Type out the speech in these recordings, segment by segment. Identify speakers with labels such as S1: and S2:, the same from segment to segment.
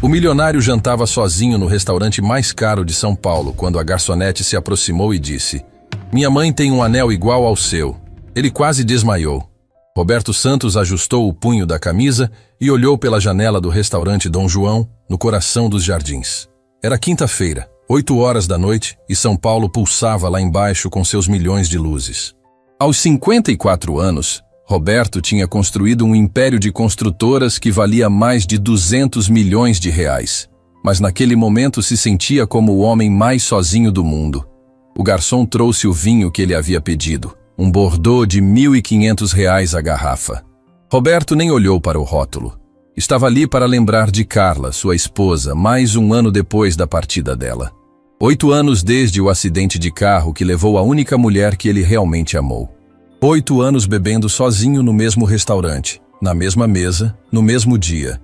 S1: O milionário jantava sozinho no restaurante mais caro de São Paulo quando a garçonete se aproximou e disse: "Minha mãe tem um anel igual ao seu." Ele quase desmaiou. Roberto Santos ajustou o punho da camisa e olhou pela janela do restaurante Dom João, no coração dos Jardins. Era quinta-feira, 8 horas da noite, e São Paulo pulsava lá embaixo com seus milhões de luzes. Aos 54 anos, Roberto tinha construído um império de construtoras que valia mais de 200 milhões de reais. Mas naquele momento se sentia como o homem mais sozinho do mundo. O garçom trouxe o vinho que ele havia pedido, um Bordeaux de R$ 1.500 a garrafa. Roberto nem olhou para o rótulo. Estava ali para lembrar de Carla, sua esposa, mais um ano depois da partida dela. 8 anos desde o acidente de carro que levou a única mulher que ele realmente amou. 8 anos bebendo sozinho no mesmo restaurante, na mesma mesa, no mesmo dia.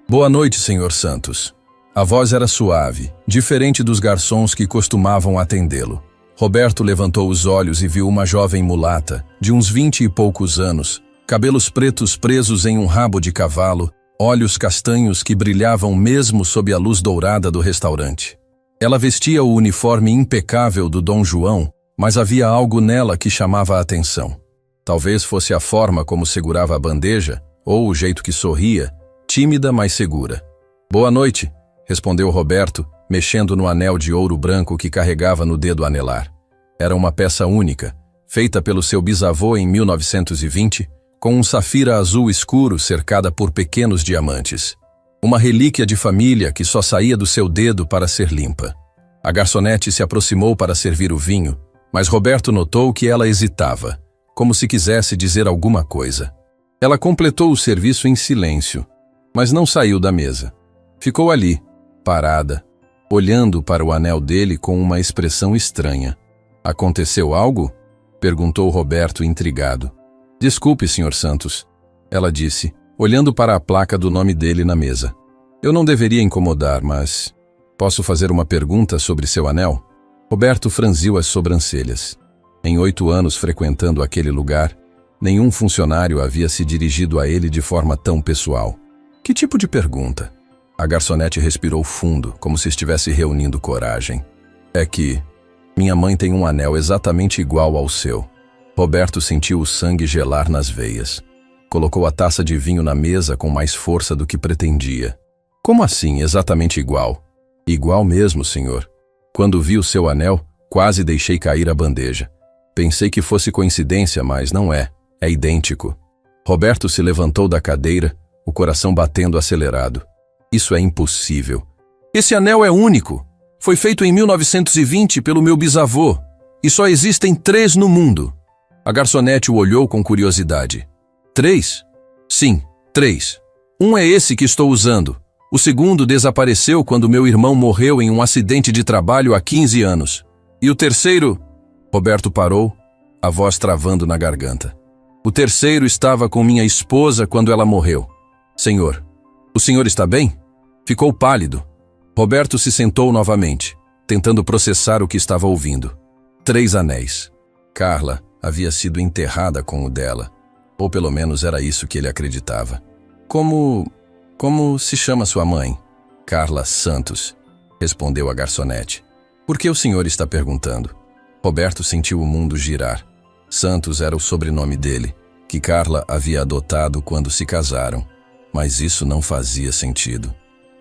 S1: "Boa noite, Sr. Santos." A voz era suave, diferente dos garçons que costumavam atendê-lo. Roberto levantou os olhos e viu uma jovem mulata, de uns 20 e poucos anos, cabelos pretos presos em um rabo de cavalo, olhos castanhos que brilhavam mesmo sob a luz dourada do restaurante. Ela vestia o uniforme impecável do Dom João, mas havia algo nela que chamava a atenção. Talvez fosse a forma como segurava a bandeja, ou o jeito que sorria, tímida, mas segura. "Boa noite", respondeu Roberto, mexendo no anel de ouro branco que carregava no dedo anelar. Era uma peça única, feita pelo seu bisavô em 1920, com um safira azul escuro cercada por pequenos diamantes. Uma relíquia de família que só saía do seu dedo para ser limpa. A garçonete se aproximou para servir o vinho, mas Roberto notou que ela hesitava, como se quisesse dizer alguma coisa. Ela completou o serviço em silêncio, mas não saiu da mesa. Ficou ali, parada, olhando para o anel dele com uma expressão estranha. "Aconteceu algo?" perguntou Roberto intrigado. "Desculpe, Sr. Santos", ela disse, olhando para a placa do nome dele na mesa. "Eu não deveria incomodar, mas posso fazer uma pergunta sobre seu anel?" Roberto franziu as sobrancelhas. Em 8 anos frequentando aquele lugar, nenhum funcionário havia se dirigido a ele de forma tão pessoal. "Que tipo de pergunta?" A garçonete respirou fundo, como se estivesse reunindo coragem. "É que minha mãe tem um anel exatamente igual ao seu." Roberto sentiu o sangue gelar nas veias. Colocou a taça de vinho na mesa com mais força do que pretendia. "Como assim, exatamente igual?" "Igual mesmo, senhor. Quando vi o seu anel, quase deixei cair a bandeja. Pensei que fosse coincidência, mas não é. É idêntico." Roberto se levantou da cadeira, o coração batendo acelerado. "Isso é impossível." "Esse anel é único. Foi feito em 1920 pelo meu bisavô. E só existem 3 no mundo." A garçonete o olhou com curiosidade. 3? "Sim, 3. Um é esse que estou usando. O segundo desapareceu quando meu irmão morreu em um acidente de trabalho há 15 anos. E o terceiro..." Roberto parou, a voz travando na garganta. "O terceiro estava com minha esposa quando ela morreu." "Senhor, o senhor está bem?" Ficou pálido. Roberto se sentou novamente, tentando processar o que estava ouvindo. 3 anéis. Carla havia sido enterrada com o dela. Ou pelo menos era isso que ele acreditava. Como se chama sua mãe?" "Carla Santos", respondeu a garçonete. "Por que o senhor está perguntando?" Roberto sentiu o mundo girar. Santos era o sobrenome dele, que Carla havia adotado quando se casaram. Mas isso não fazia sentido.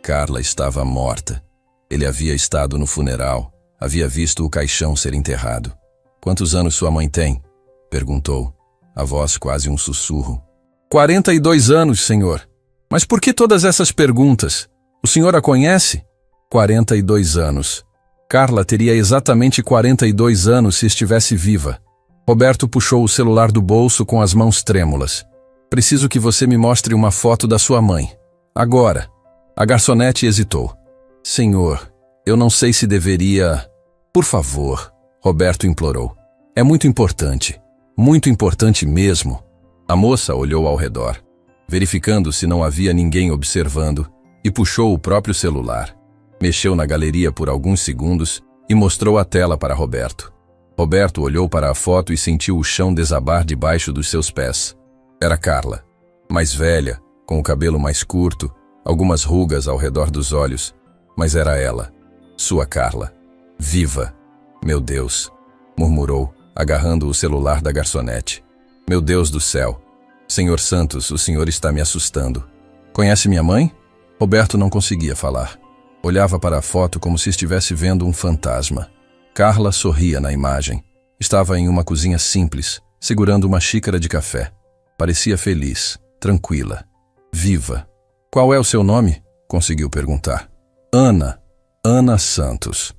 S1: Carla estava morta. Ele havia estado no funeral, havia visto o caixão ser enterrado. "Quantos anos sua mãe tem?" perguntou, a voz quase um sussurro. 42 anos, senhor." "Mas por que todas essas perguntas? O senhor a conhece?" 42 anos. Carla teria exatamente 42 anos se estivesse viva. Roberto puxou o celular do bolso com as mãos trêmulas. "Preciso que você me mostre uma foto da sua mãe. Agora." A garçonete hesitou. "Senhor, eu não sei se deveria..." "Por favor", Roberto implorou. "É muito importante mesmo." A moça olhou ao redor, verificando se não havia ninguém observando, e puxou o próprio celular. Mexeu na galeria por alguns segundos e mostrou a tela para Roberto. Roberto olhou para a foto e sentiu o chão desabar debaixo dos seus pés. Era Carla, mais velha, com o cabelo mais curto, algumas rugas ao redor dos olhos, mas era ela, sua Carla, viva. Meu Deus, murmurou, agarrando o celular da garçonete. Meu Deus do céu. Senhor Santos, o senhor está me assustando. Conhece minha mãe? Roberto não conseguia falar. Olhava para a foto como se estivesse vendo um fantasma. Carla sorria na imagem. Estava em uma cozinha simples, segurando uma xícara de café. Parecia feliz, tranquila, viva. Qual é o seu nome? Conseguiu perguntar. Ana. Ana Santos.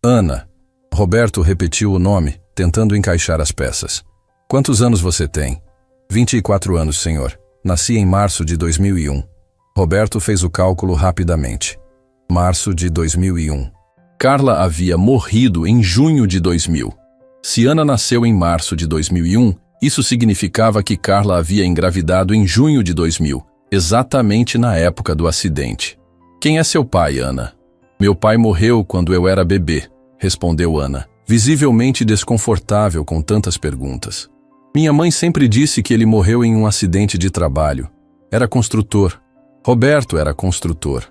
S1: Ana. Roberto repetiu o nome, tentando encaixar as peças. Quantos anos você tem? 24 anos, senhor. Nasci em março de 2001. Roberto fez o cálculo rapidamente. Março de 2001. Carla havia morrido em junho de 2000. Se Ana nasceu em março de 2001, isso significava que Carla havia engravidado em junho de 2000, exatamente na época do acidente. Quem é seu pai, Ana? Meu pai morreu quando eu era bebê, respondeu Ana, visivelmente desconfortável com tantas perguntas. Minha mãe sempre disse que ele morreu em um acidente de trabalho. Era construtor. Roberto era construtor.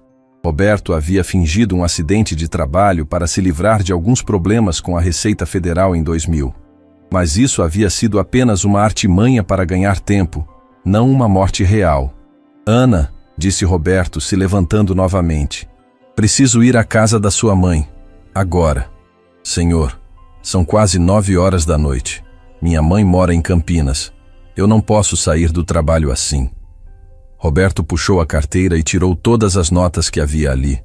S1: Roberto havia fingido um acidente de trabalho para se livrar de alguns problemas com a Receita Federal em 2000. Mas isso havia sido apenas uma artimanha para ganhar tempo, não uma morte real. Ana, disse Roberto, se levantando novamente. Preciso ir à casa da sua mãe. Agora. Senhor, são quase 9 horas da noite. Minha mãe mora em Campinas. Eu não posso sair do trabalho assim. Roberto puxou a carteira e tirou todas as notas que havia ali.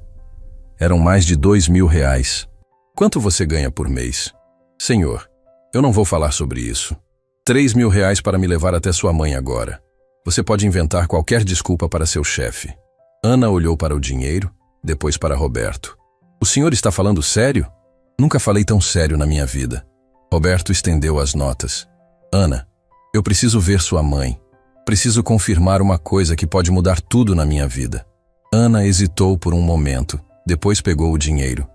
S1: Eram mais de R$2.000. Quanto você ganha por mês? Senhor, eu não vou falar sobre isso. R$3.000 para me levar até sua mãe agora. Você pode inventar qualquer desculpa para seu chefe. Ana olhou para o dinheiro, depois para Roberto. O senhor está falando sério? Nunca falei tão sério na minha vida. Roberto estendeu as notas. Ana, eu preciso ver sua mãe. Preciso confirmar uma coisa que pode mudar tudo na minha vida. Ana hesitou por um momento, depois pegou o dinheiro.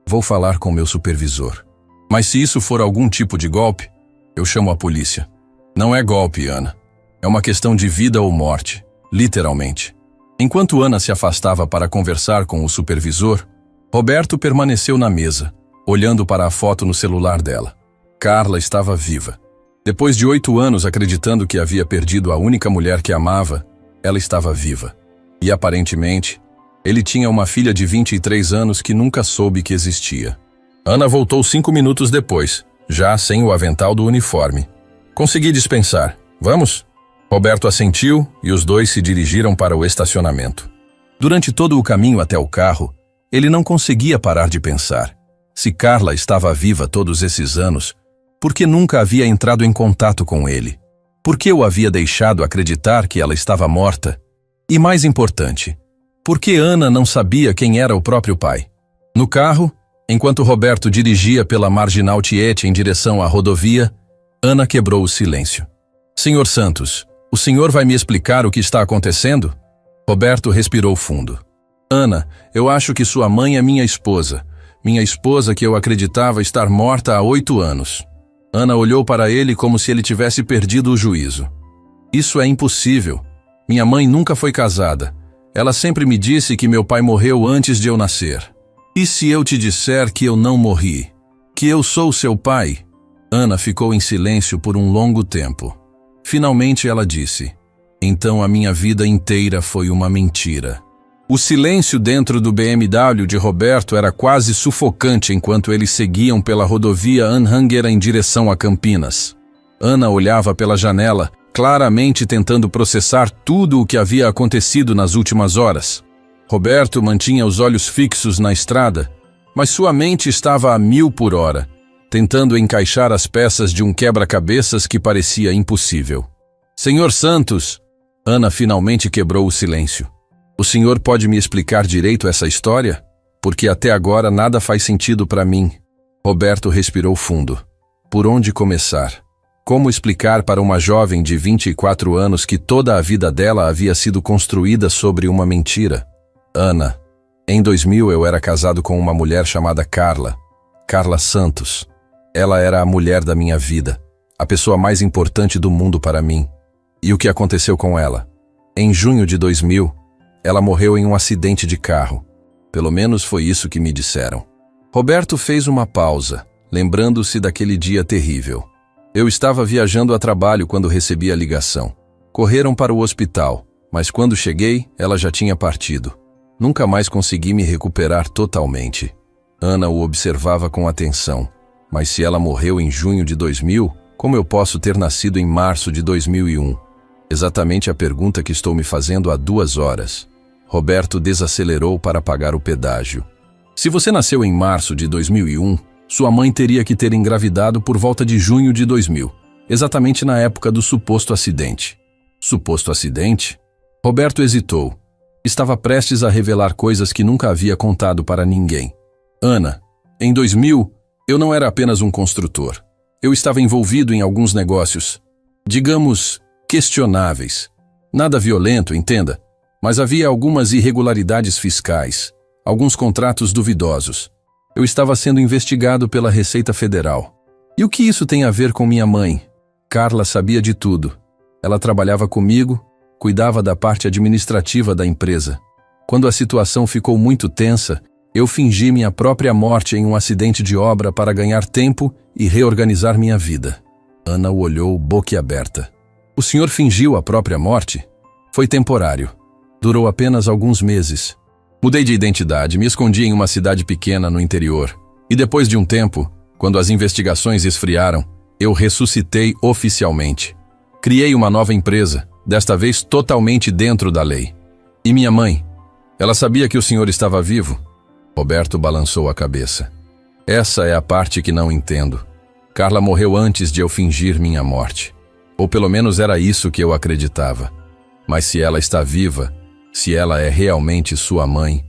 S1: Vou falar com meu supervisor. Mas se isso for algum tipo de golpe, eu chamo a polícia. Não é golpe, Ana. É uma questão de vida ou morte, literalmente. Enquanto Ana se afastava para conversar com o supervisor, Roberto permaneceu na mesa, olhando para a foto no celular dela. Carla estava viva. Depois de 8 anos acreditando que havia perdido a única mulher que amava, ela estava viva. E aparentemente, ele tinha uma filha de 23 anos que nunca soube que existia. Ana voltou 5 minutos depois, já sem o avental do uniforme. Consegui dispensar. Vamos? Roberto assentiu e os dois se dirigiram para o estacionamento. Durante todo o caminho até o carro, ele não conseguia parar de pensar. Se Carla estava viva todos esses anos, por que nunca havia entrado em contato com ele? Por que o havia deixado acreditar que ela estava morta? E mais importante, por que Ana não sabia quem era o próprio pai? No carro, enquanto Roberto dirigia pela Marginal Tietê em direção à rodovia, Ana quebrou o silêncio. Senhor Santos, o senhor vai me explicar o que está acontecendo? Roberto respirou fundo. Ana, eu acho que sua mãe é minha esposa. Minha esposa que eu acreditava estar morta há 8 anos. Ana olhou para ele como se ele tivesse perdido o juízo. Isso é impossível. Minha mãe nunca foi casada. Ela sempre me disse que meu pai morreu antes de eu nascer. E se eu te disser que eu não morri? Que eu sou seu pai? Ana ficou em silêncio por um longo tempo. Finalmente ela disse, então a minha vida inteira foi uma mentira. O silêncio dentro do BMW de Roberto era quase sufocante enquanto eles seguiam pela rodovia Anhanguera em direção a Campinas. Ana olhava pela janela, claramente tentando processar tudo o que havia acontecido nas últimas horas. Roberto mantinha os olhos fixos na estrada, mas sua mente estava a 1000 por hora, tentando encaixar as peças de um quebra-cabeças que parecia impossível. Senhor Santos! Ana finalmente quebrou o silêncio. O senhor pode me explicar direito essa história? Porque até agora nada faz sentido para mim. Roberto respirou fundo. Por onde começar? Como explicar para uma jovem de 24 anos que toda a vida dela havia sido construída sobre uma mentira? Ana, em 2000 eu era casado com uma mulher chamada Carla. Carla Santos. Ela era a mulher da minha vida, a pessoa mais importante do mundo para mim. E o que aconteceu com ela? Em junho de 2000, Ela morreu em um acidente de carro. Pelo menos foi isso que me disseram. Roberto fez uma pausa, lembrando-se daquele dia terrível. Eu estava viajando a trabalho quando recebi a ligação. Correram para o hospital, mas quando cheguei, ela já tinha partido. Nunca mais consegui me recuperar totalmente. Ana o observava com atenção. Mas se ela morreu em junho de 2000, como eu posso ter nascido em março de 2001? Exatamente a pergunta que estou me fazendo há 2 horas. Roberto desacelerou para pagar o pedágio. Se você nasceu em março de 2001, sua mãe teria que ter engravidado por volta de junho de 2000, exatamente na época do suposto acidente. Suposto acidente? Roberto hesitou. Estava prestes a revelar coisas que nunca havia contado para ninguém. Ana, em 2000, eu não era apenas um construtor. Eu estava envolvido em alguns negócios, digamos, questionáveis. Nada violento, entenda, mas havia algumas irregularidades fiscais, alguns contratos duvidosos. Eu estava sendo investigado pela Receita Federal. E o que isso tem a ver com minha mãe? Carla sabia de tudo. Ela trabalhava comigo, cuidava da parte administrativa da empresa. Quando a situação ficou muito tensa, eu fingi minha própria morte em um acidente de obra para ganhar tempo e reorganizar minha vida. Ana o olhou boquiaberta. O senhor fingiu a própria morte? Foi temporário. Durou apenas alguns meses. Mudei de identidade, me escondi em uma cidade pequena no interior. E depois de um tempo, quando as investigações esfriaram, eu ressuscitei oficialmente. Criei uma nova empresa, desta vez totalmente dentro da lei. E minha mãe? Ela sabia que o senhor estava vivo? Roberto balançou a cabeça. Essa é a parte que não entendo. Carla morreu antes de eu fingir minha morte. Ou pelo menos era isso que eu acreditava. Mas se ela está viva, se ela é realmente sua mãe,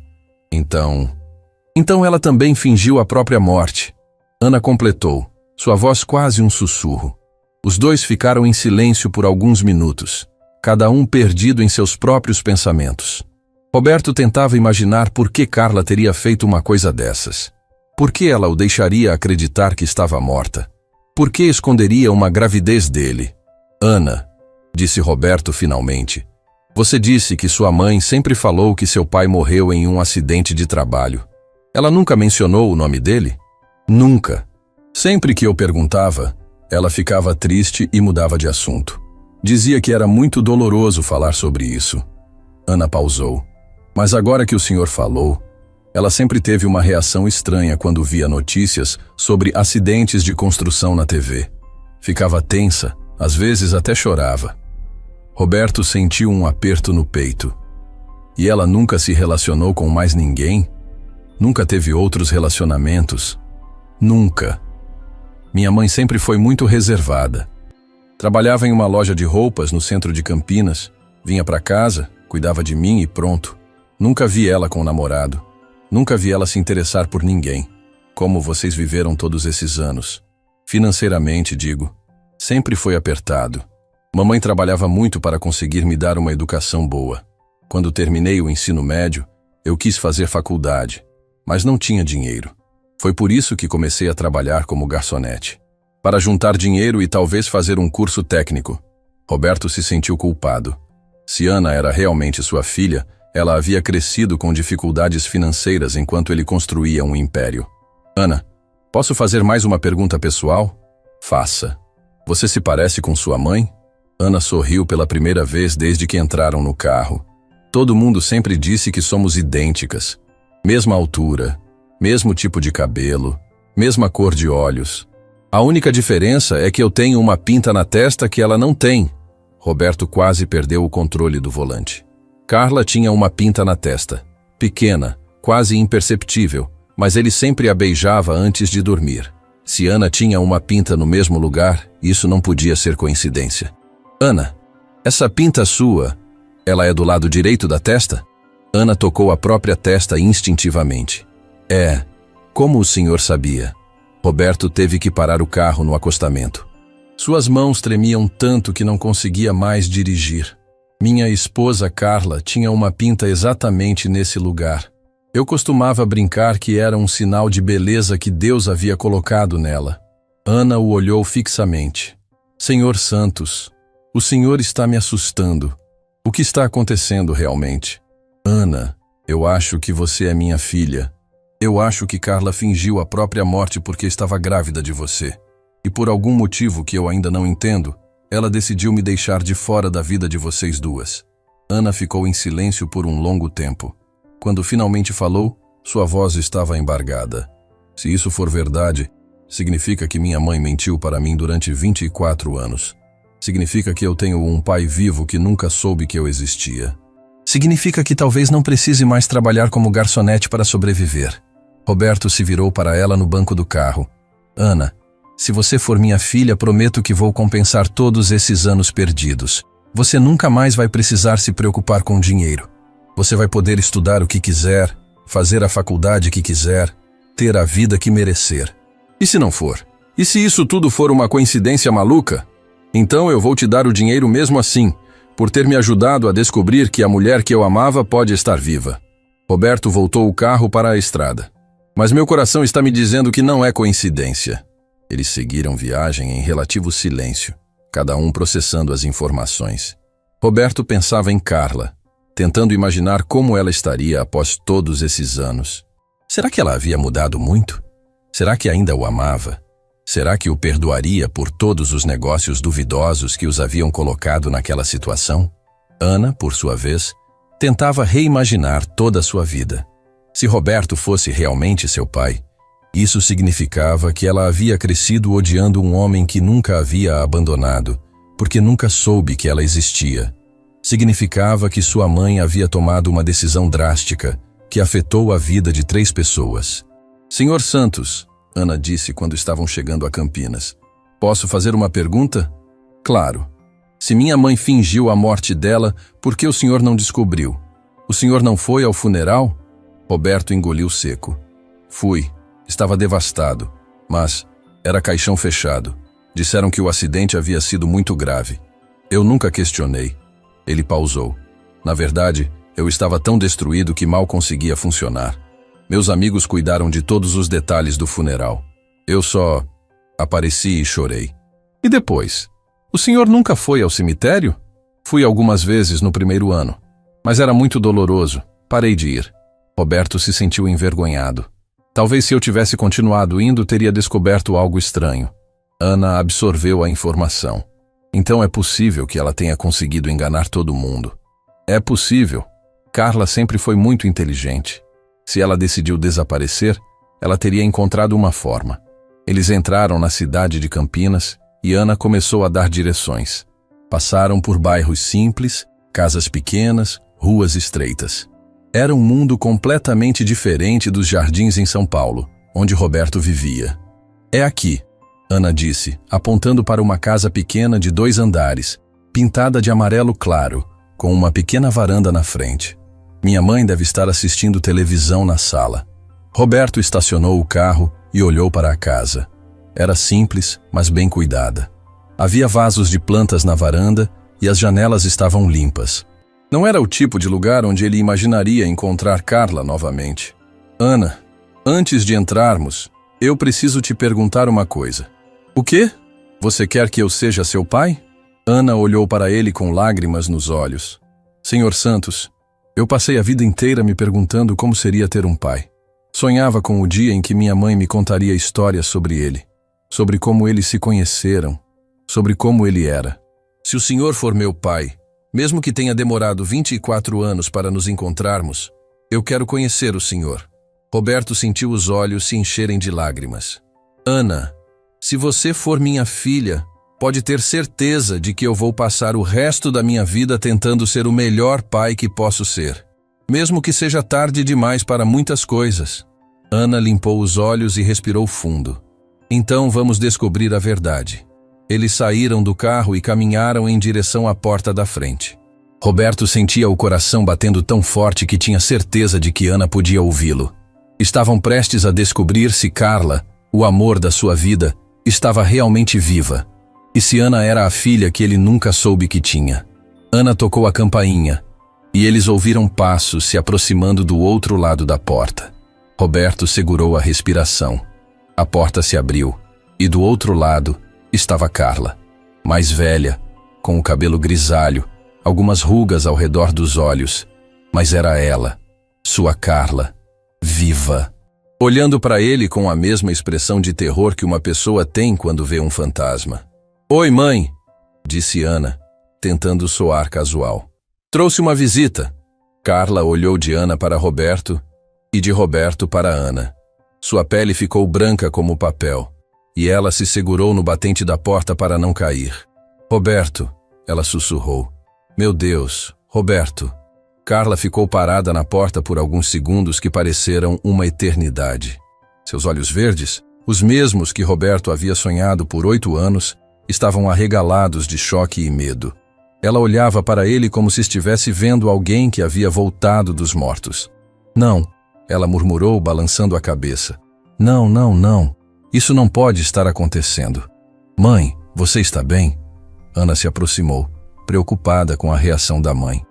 S1: Então ela também fingiu a própria morte. Ana completou, sua voz quase um sussurro. Os dois ficaram em silêncio por alguns minutos, cada um perdido em seus próprios pensamentos. Roberto tentava imaginar por que Carla teria feito uma coisa dessas. Por que ela o deixaria acreditar que estava morta? Por que esconderia uma gravidez dele? Ana, disse Roberto finalmente, você disse que sua mãe sempre falou que seu pai morreu em um acidente de trabalho. Ela nunca mencionou o nome dele? Nunca. Sempre que eu perguntava, ela ficava triste e mudava de assunto. Dizia que era muito doloroso falar sobre isso. Ana pausou. Mas agora que o senhor falou, ela sempre teve uma reação estranha quando via notícias sobre acidentes de construção na TV. Ficava tensa, às vezes até chorava. Roberto sentiu um aperto no peito. E ela nunca se relacionou com mais ninguém? Nunca teve outros relacionamentos? Nunca. Minha mãe sempre foi muito reservada. Trabalhava em uma loja de roupas no centro de Campinas, vinha para casa, cuidava de mim e pronto. Nunca vi ela com um namorado. Nunca vi ela se interessar por ninguém. Como vocês viveram todos esses anos? Financeiramente, digo. Sempre foi apertado. Mamãe trabalhava muito para conseguir me dar uma educação boa. Quando terminei o ensino médio, eu quis fazer faculdade, mas não tinha dinheiro. Foi por isso que comecei a trabalhar como garçonete. Para juntar dinheiro e talvez fazer um curso técnico. Roberto se sentiu culpado. Se Ana era realmente sua filha, ela havia crescido com dificuldades financeiras enquanto ele construía um império. Ana, posso fazer mais uma pergunta pessoal? Faça. Você se parece com sua mãe? Ana sorriu pela primeira vez desde que entraram no carro. Todo mundo sempre disse que somos idênticas. Mesma altura, mesmo tipo de cabelo, mesma cor de olhos. A única diferença é que eu tenho uma pinta na testa que ela não tem. Roberto quase perdeu o controle do volante. Carla tinha uma pinta na testa, pequena, quase imperceptível, mas ele sempre a beijava antes de dormir. Se Ana tinha uma pinta no mesmo lugar, isso não podia ser coincidência. Ana, essa pinta sua, ela é do lado direito da testa? Ana tocou a própria testa instintivamente. É, como o senhor sabia? Roberto teve que parar o carro no acostamento. Suas mãos tremiam tanto que não conseguia mais dirigir. Minha esposa Carla tinha uma pinta exatamente nesse lugar. Eu costumava brincar que era um sinal de beleza que Deus havia colocado nela. Ana o olhou fixamente. Senhor Santos, o senhor está me assustando. O que está acontecendo realmente? Ana, eu acho que você é minha filha. Eu acho que Carla fingiu a própria morte porque estava grávida de você. E por algum motivo que eu ainda não entendo, ela decidiu me deixar de fora da vida de vocês duas. Ana ficou em silêncio por um longo tempo. Quando finalmente falou, sua voz estava embargada. Se isso for verdade, significa que minha mãe mentiu para mim durante 24 anos. Significa que eu tenho um pai vivo que nunca soube que eu existia. Significa que talvez não precise mais trabalhar como garçonete para sobreviver. Roberto se virou para ela no banco do carro. Ana, se você for minha filha, prometo que vou compensar todos esses anos perdidos. Você nunca mais vai precisar se preocupar com dinheiro. Você vai poder estudar o que quiser, fazer a faculdade que quiser, ter a vida que merecer. E se não for? E se isso tudo for uma coincidência maluca? Então eu vou te dar o dinheiro mesmo assim, por ter me ajudado a descobrir que a mulher que eu amava pode estar viva. Roberto voltou o carro para a estrada. Mas meu coração está me dizendo que não é coincidência. Eles seguiram viagem em relativo silêncio, cada um processando as informações. Roberto pensava em Carla, tentando imaginar como ela estaria após todos esses anos. Será que ela havia mudado muito? Será que ainda o amava? Será que o perdoaria por todos os negócios duvidosos que os haviam colocado naquela situação? Ana, por sua vez, tentava reimaginar toda a sua vida. Se Roberto fosse realmente seu pai, isso significava que ela havia crescido odiando um homem que nunca havia abandonado, porque nunca soube que ela existia. Significava que sua mãe havia tomado uma decisão drástica que afetou a vida de 3 pessoas. Senhor Santos, Ana disse quando estavam chegando a Campinas. Posso fazer uma pergunta? Claro. Se minha mãe fingiu a morte dela, por que o senhor não descobriu? O senhor não foi ao funeral? Roberto engoliu seco. Fui. Estava devastado. Mas era caixão fechado. Disseram que o acidente havia sido muito grave. Eu nunca questionei. Ele pausou. Na verdade, eu estava tão destruído que mal conseguia funcionar. Meus amigos cuidaram de todos os detalhes do funeral. Eu só apareci e chorei. E depois? O senhor nunca foi ao cemitério? Fui algumas vezes no primeiro ano, mas era muito doloroso. Parei de ir. Roberto se sentiu envergonhado. Talvez se eu tivesse continuado indo, teria descoberto algo estranho. Ana absorveu a informação. Então é possível que ela tenha conseguido enganar todo mundo. É possível. Carla sempre foi muito inteligente. Se ela decidiu desaparecer, ela teria encontrado uma forma. Eles entraram na cidade de Campinas e Ana começou a dar direções. Passaram por bairros simples, casas pequenas, ruas estreitas. Era um mundo completamente diferente dos jardins em São Paulo, onde Roberto vivia. É aqui, Ana disse, apontando para uma casa pequena de 2 andares, pintada de amarelo claro, com uma pequena varanda na frente. Minha mãe deve estar assistindo televisão na sala. Roberto estacionou o carro e olhou para a casa. Era simples, mas bem cuidada. Havia vasos de plantas na varanda e as janelas estavam limpas. Não era o tipo de lugar onde ele imaginaria encontrar Carla novamente. Ana, antes de entrarmos, eu preciso te perguntar uma coisa. O quê? Você quer que eu seja seu pai? Ana olhou para ele com lágrimas nos olhos. Senhor Santos, eu passei a vida inteira me perguntando como seria ter um pai. Sonhava com o dia em que minha mãe me contaria histórias sobre ele, sobre como eles se conheceram, sobre como ele era. Se o senhor for meu pai, mesmo que tenha demorado 24 anos para nos encontrarmos, eu quero conhecer o senhor. Roberto sentiu os olhos se encherem de lágrimas. Ana, se você for minha filha, pode ter certeza de que eu vou passar o resto da minha vida tentando ser o melhor pai que posso ser. Mesmo que seja tarde demais para muitas coisas. Ana limpou os olhos e respirou fundo. Então vamos descobrir a verdade. Eles saíram do carro e caminharam em direção à porta da frente. Roberto sentia o coração batendo tão forte que tinha certeza de que Ana podia ouvi-lo. Estavam prestes a descobrir se Carla, o amor da sua vida, estava realmente viva. E se Ana era a filha que ele nunca soube que tinha. Ana tocou a campainha, e eles ouviram passos se aproximando do outro lado da porta. Roberto segurou a respiração. A porta se abriu, e do outro lado estava Carla, mais velha, com o cabelo grisalho, algumas rugas ao redor dos olhos. Mas era ela, sua Carla, viva, olhando para ele com a mesma expressão de terror que uma pessoa tem quando vê um fantasma. Oi, mãe, disse Ana, tentando soar casual. Trouxe uma visita. Carla olhou de Ana para Roberto e de Roberto para Ana. Sua pele ficou branca como papel e ela se segurou no batente da porta para não cair. Roberto, ela sussurrou. Meu Deus, Roberto. Carla ficou parada na porta por alguns segundos que pareceram uma eternidade. Seus olhos verdes, os mesmos que Roberto havia sonhado por 8 anos, estavam arregalados de choque e medo. Ela olhava para ele como se estivesse vendo alguém que havia voltado dos mortos. Não, ela murmurou, balançando a cabeça. Não, não, não. Isso não pode estar acontecendo. Mãe, você está bem? Ana se aproximou, preocupada com a reação da mãe.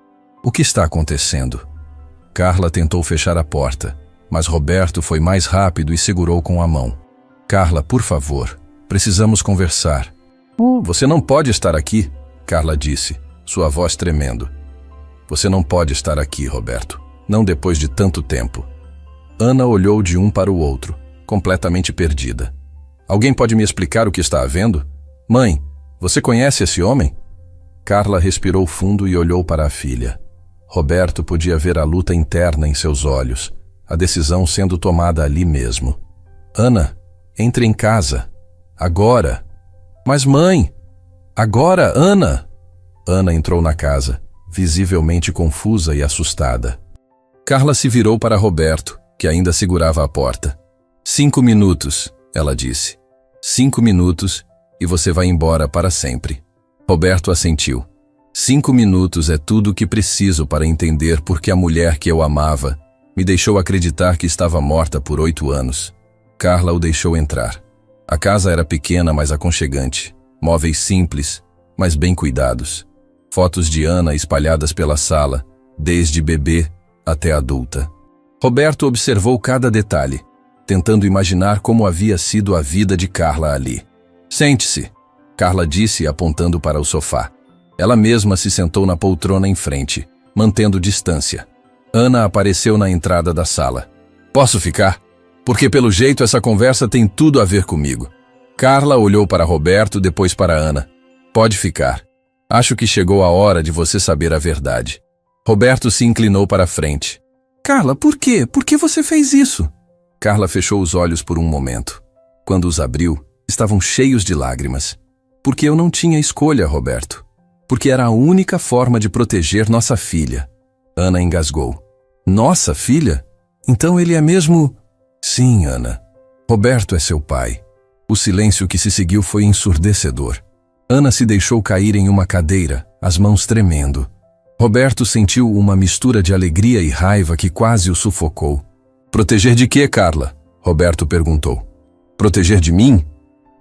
S1: O que está acontecendo? Carla tentou fechar a porta, mas Roberto foi mais rápido e segurou com a mão. Carla, por favor, precisamos conversar. Você não pode estar aqui, Carla disse, sua voz tremendo. Você não pode estar aqui, Roberto. Não depois de tanto tempo. Ana olhou de um para o outro, completamente perdida. Alguém pode me explicar o que está havendo? Mãe, você conhece esse homem? Carla respirou fundo e olhou para a filha. Roberto podia ver a luta interna em seus olhos, a decisão sendo tomada ali mesmo. Ana, entre em casa. Agora. Mas mãe! Agora, Ana! Ana entrou na casa, visivelmente confusa e assustada. Carla se virou para Roberto, que ainda segurava a porta. 5 minutos, ela disse. 5 minutos e você vai embora para sempre. Roberto assentiu. 5 minutos é tudo o que preciso para entender por que a mulher que eu amava me deixou acreditar que estava morta por 8 anos. Carla o deixou entrar. A casa era pequena, mas aconchegante. Móveis simples, mas bem cuidados. Fotos de Ana espalhadas pela sala, desde bebê até adulta. Roberto observou cada detalhe, tentando imaginar como havia sido a vida de Carla ali. Sente-se, Carla disse apontando para o sofá. Ela mesma se sentou na poltrona em frente, mantendo distância. Ana apareceu na entrada da sala. Posso ficar? Porque pelo jeito essa conversa tem tudo a ver comigo. Carla olhou para Roberto, depois para Ana. Pode ficar. Acho que chegou a hora de você saber a verdade. Roberto se inclinou para a frente. Carla, por quê? Por que você fez isso? Carla fechou os olhos por um momento. Quando os abriu, estavam cheios de lágrimas. Porque eu não tinha escolha, Roberto. Porque era a única forma de proteger nossa filha. Ana engasgou. Nossa filha? Então ele é mesmo... Sim, Ana. Roberto é seu pai. O silêncio que se seguiu foi ensurdecedor. Ana se deixou cair em uma cadeira, as mãos tremendo. Roberto sentiu uma mistura de alegria e raiva que quase o sufocou. Proteger de quê, Carla? Roberto perguntou. Proteger de mim?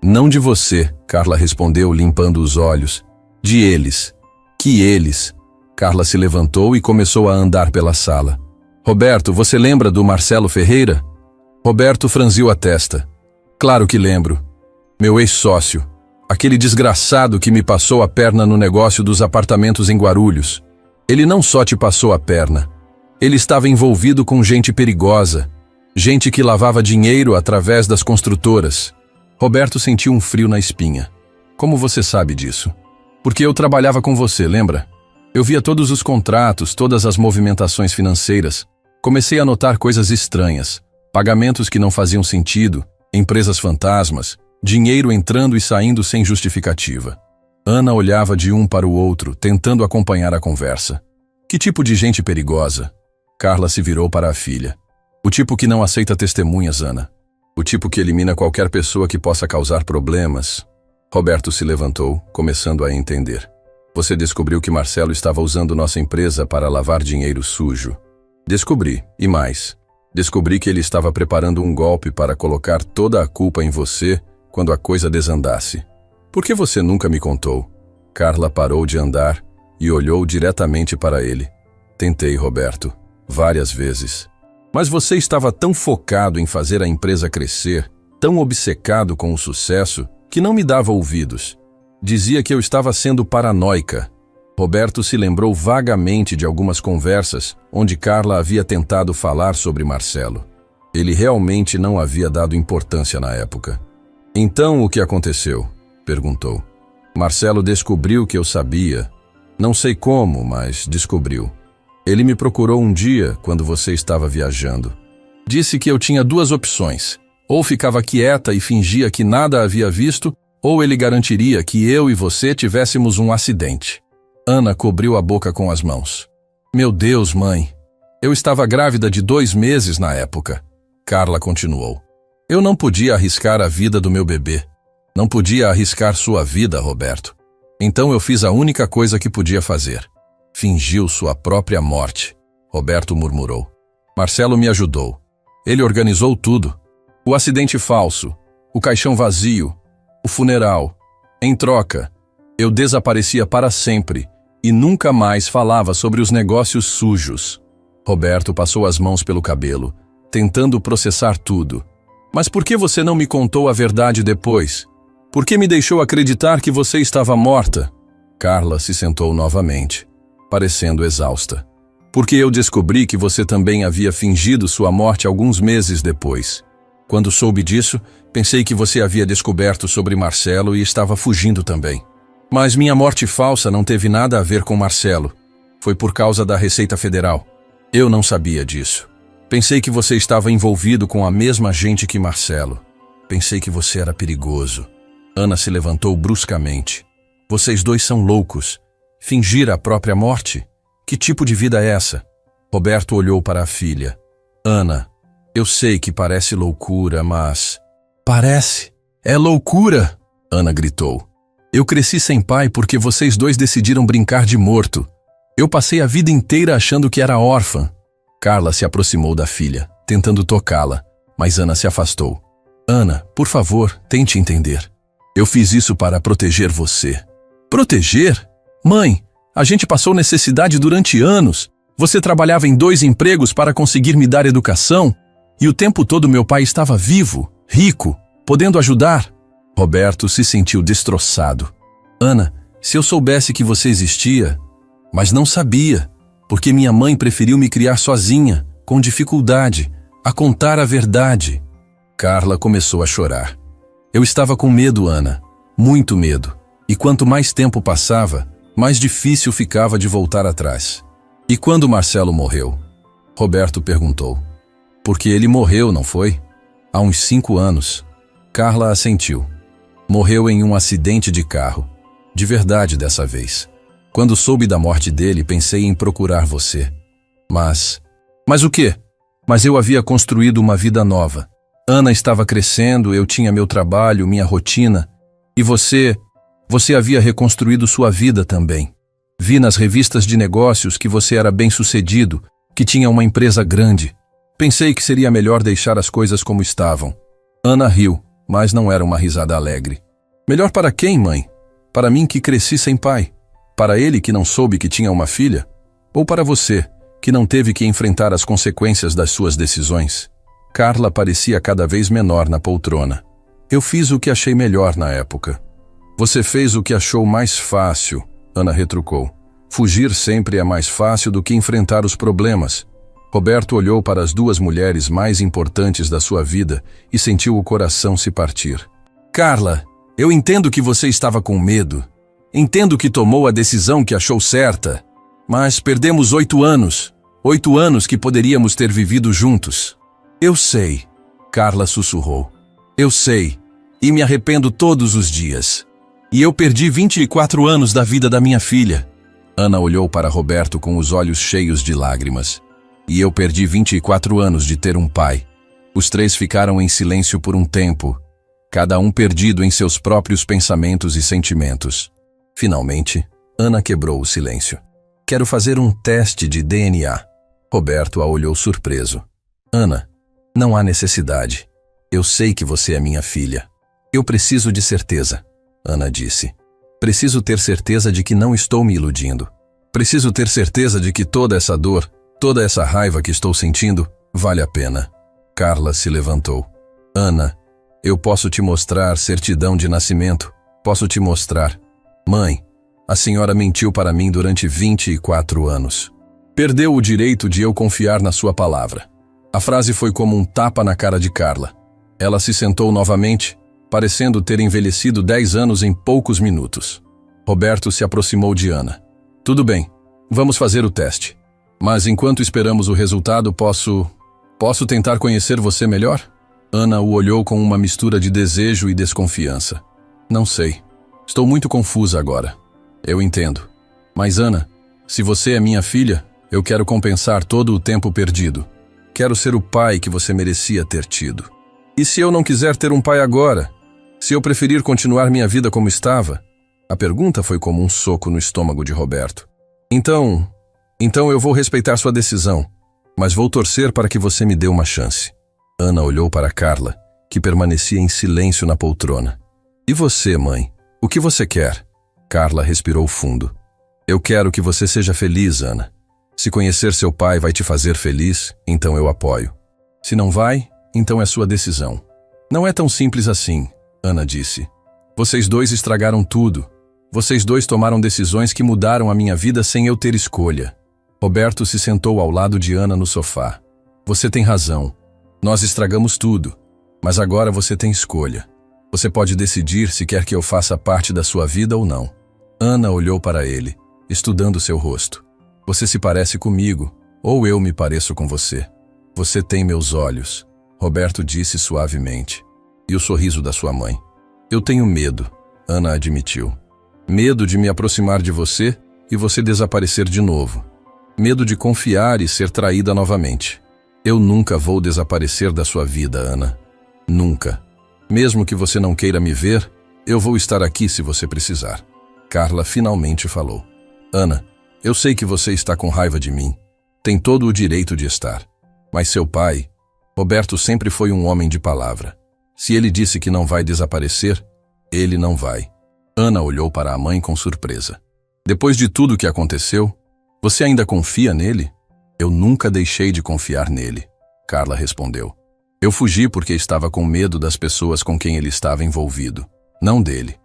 S1: Não de você, Carla respondeu, limpando os olhos. De eles. Que eles? Carla se levantou e começou a andar pela sala. Roberto, você lembra do Marcelo Ferreira? Roberto franziu a testa. Claro que lembro. Meu ex-sócio. Aquele desgraçado que me passou a perna no negócio dos apartamentos em Guarulhos. Ele não só te passou a perna. Ele estava envolvido com gente perigosa. Gente que lavava dinheiro através das construtoras. Roberto sentiu um frio na espinha. Como você sabe disso? Porque eu trabalhava com você, lembra? Eu via todos os contratos, todas as movimentações financeiras. Comecei a notar coisas estranhas. Pagamentos que não faziam sentido, empresas fantasmas, dinheiro entrando e saindo sem justificativa. Ana olhava de um para o outro, tentando acompanhar a conversa. Que tipo de gente perigosa? Carla se virou para a filha. O tipo que não aceita testemunhas, Ana. O tipo que elimina qualquer pessoa que possa causar problemas. Roberto se levantou, começando a entender. Você descobriu que Marcelo estava usando nossa empresa para lavar dinheiro sujo. Descobri, e mais. Descobri que ele estava preparando um golpe para colocar toda a culpa em você quando a coisa desandasse. Por que você nunca me contou? Carla parou de andar e olhou diretamente para ele. Tentei, Roberto, várias vezes. Mas você estava tão focado em fazer a empresa crescer, tão obcecado com o sucesso, que não me dava ouvidos. Dizia que eu estava sendo paranoica. Roberto se lembrou vagamente de algumas conversas onde Carla havia tentado falar sobre Marcelo. Ele realmente não havia dado importância na época. Então, o que aconteceu? Perguntou. Marcelo descobriu que eu sabia. Não sei como, mas descobriu. Ele me procurou um dia, quando você estava viajando. Disse que eu tinha duas opções. Ou ficava quieta e fingia que nada havia visto, ou ele garantiria que eu e você tivéssemos um acidente. Ana cobriu a boca com as mãos. Meu Deus, mãe. Eu estava grávida de 2 meses na época. Carla continuou. Eu não podia arriscar a vida do meu bebê. Não podia arriscar sua vida, Roberto. Então eu fiz a única coisa que podia fazer. Fingiu sua própria morte. Roberto murmurou. Marcelo me ajudou. Ele organizou tudo. O acidente falso, o caixão vazio, o funeral. Em troca, eu desaparecia para sempre e nunca mais falava sobre os negócios sujos. Roberto passou as mãos pelo cabelo, tentando processar tudo. Mas por que você não me contou a verdade depois? Por que me deixou acreditar que você estava morta? Carla se sentou novamente, parecendo exausta. Porque eu descobri que você também havia fingido sua morte alguns meses depois. Quando soube disso, pensei que você havia descoberto sobre Marcelo e estava fugindo também. Mas minha morte falsa não teve nada a ver com Marcelo. Foi por causa da Receita Federal. Eu não sabia disso. Pensei que você estava envolvido com a mesma gente que Marcelo. Pensei que você era perigoso. Ana se levantou bruscamente. Vocês dois são loucos. Fingir a própria morte? Que tipo de vida é essa? Roberto olhou para a filha. Ana, eu sei que parece loucura, mas... Parece? É loucura! Ana gritou. Eu cresci sem pai porque vocês dois decidiram brincar de morto. Eu passei a vida inteira achando que era órfã. Carla se aproximou da filha, tentando tocá-la, mas Ana se afastou. Ana, por favor, tente entender. Eu fiz isso para proteger você. Proteger? Mãe, a gente passou necessidade durante anos. Você trabalhava em 2 empregos para conseguir me dar educação, e o tempo todo meu pai estava vivo, rico, podendo ajudar. Roberto se sentiu destroçado. Ana, se eu soubesse que você existia... Mas não sabia, porque minha mãe preferiu me criar sozinha, com dificuldade, a contar a verdade. Carla começou a chorar. Eu estava com medo, Ana, muito medo. E quanto mais tempo passava, mais difícil ficava de voltar atrás. E quando Marcelo morreu? Roberto perguntou. Porque ele morreu, não foi? Há uns 5 anos. Carla assentiu. Morreu em um acidente de carro. De verdade dessa vez. Quando soube da morte dele, pensei em procurar você. Mas o quê? Mas eu havia construído uma vida nova. Ana estava crescendo, eu tinha meu trabalho, minha rotina. E você havia reconstruído sua vida também. Vi nas revistas de negócios que você era bem-sucedido, que tinha uma empresa grande. Pensei que seria melhor deixar as coisas como estavam. Ana riu, mas não era uma risada alegre. Melhor para quem, mãe? Para mim que cresci sem pai. Para ele que não soube que tinha uma filha? Ou para você, que não teve que enfrentar as consequências das suas decisões? Carla parecia cada vez menor na poltrona. Eu fiz o que achei melhor na época. Você fez o que achou mais fácil, Ana retrucou. Fugir sempre é mais fácil do que enfrentar os problemas. Roberto olhou para as 2 mulheres mais importantes da sua vida e sentiu o coração se partir. Carla, eu entendo que você estava com medo. Entendo que tomou a decisão que achou certa. Mas perdemos 8 anos. 8 anos que poderíamos ter vivido juntos. Eu sei, Carla sussurrou. Eu sei, e me arrependo todos os dias. E eu perdi 24 anos da vida da minha filha. Ana olhou para Roberto com os olhos cheios de lágrimas. E eu perdi 24 anos de ter um pai. Os 3 ficaram em silêncio por um tempo, cada um perdido em seus próprios pensamentos e sentimentos. Finalmente, Ana quebrou o silêncio. Quero fazer um teste de DNA. Roberto a olhou surpreso. Ana, não há necessidade. Eu sei que você é minha filha. Eu preciso de certeza, Ana disse. Preciso ter certeza de que não estou me iludindo. Preciso ter certeza de que toda essa dor, toda essa raiva que estou sentindo, vale a pena. Carla se levantou. Ana, eu posso te mostrar certidão de nascimento. Posso te mostrar. Mãe, A senhora mentiu para mim durante 24 anos. Perdeu o direito de eu confiar na sua palavra. A frase foi como um tapa na cara de Carla. Ela se sentou novamente, parecendo ter envelhecido 10 anos em poucos minutos. Roberto se aproximou de Ana. Tudo bem, vamos fazer o teste. Mas enquanto esperamos o resultado, posso tentar conhecer você melhor? Ana o olhou com uma mistura de desejo e desconfiança. Não sei. Estou muito confusa agora. Eu entendo. Mas Ana, se você é minha filha, eu quero compensar todo o tempo perdido. Quero ser o pai que você merecia ter tido. E se eu não quiser ter um pai agora? Se eu preferir continuar minha vida como estava? A pergunta foi como um soco no estômago de Roberto. Então eu vou respeitar sua decisão, mas vou torcer para que você me dê uma chance. Ana olhou para Carla, que permanecia em silêncio na poltrona. E você, mãe? O que você quer? Carla respirou fundo. Eu quero que você seja feliz, Ana. Se conhecer seu pai vai te fazer feliz, então eu apoio. Se não vai, então é sua decisão. Não é tão simples assim, Ana disse. Vocês dois estragaram tudo. Vocês dois tomaram decisões que mudaram a minha vida sem eu ter escolha. Roberto se sentou ao lado de Ana no sofá. Você tem razão. Nós estragamos tudo. Mas agora você tem escolha. Você pode decidir se quer que eu faça parte da sua vida ou não. Ana olhou para ele, estudando seu rosto. Você se parece comigo, ou eu me pareço com você. Você tem meus olhos, Roberto disse suavemente. E o sorriso da sua mãe. Eu tenho medo, Ana admitiu. Medo de me aproximar de você e você desaparecer de novo. Medo de confiar e ser traída novamente. Eu nunca vou desaparecer da sua vida, Ana. Nunca. Mesmo que você não queira me ver, eu vou estar aqui se você precisar. Carla finalmente falou. Ana, eu sei que você está com raiva de mim. Tem todo o direito de estar. Mas seu pai, Roberto, sempre foi um homem de palavra. Se ele disse que não vai desaparecer, ele não vai. Ana olhou para a mãe com surpresa. Depois de tudo que aconteceu, você ainda confia nele? Eu nunca deixei de confiar nele, Carla respondeu. Eu fugi porque estava com medo das pessoas com quem ele estava envolvido, não dele.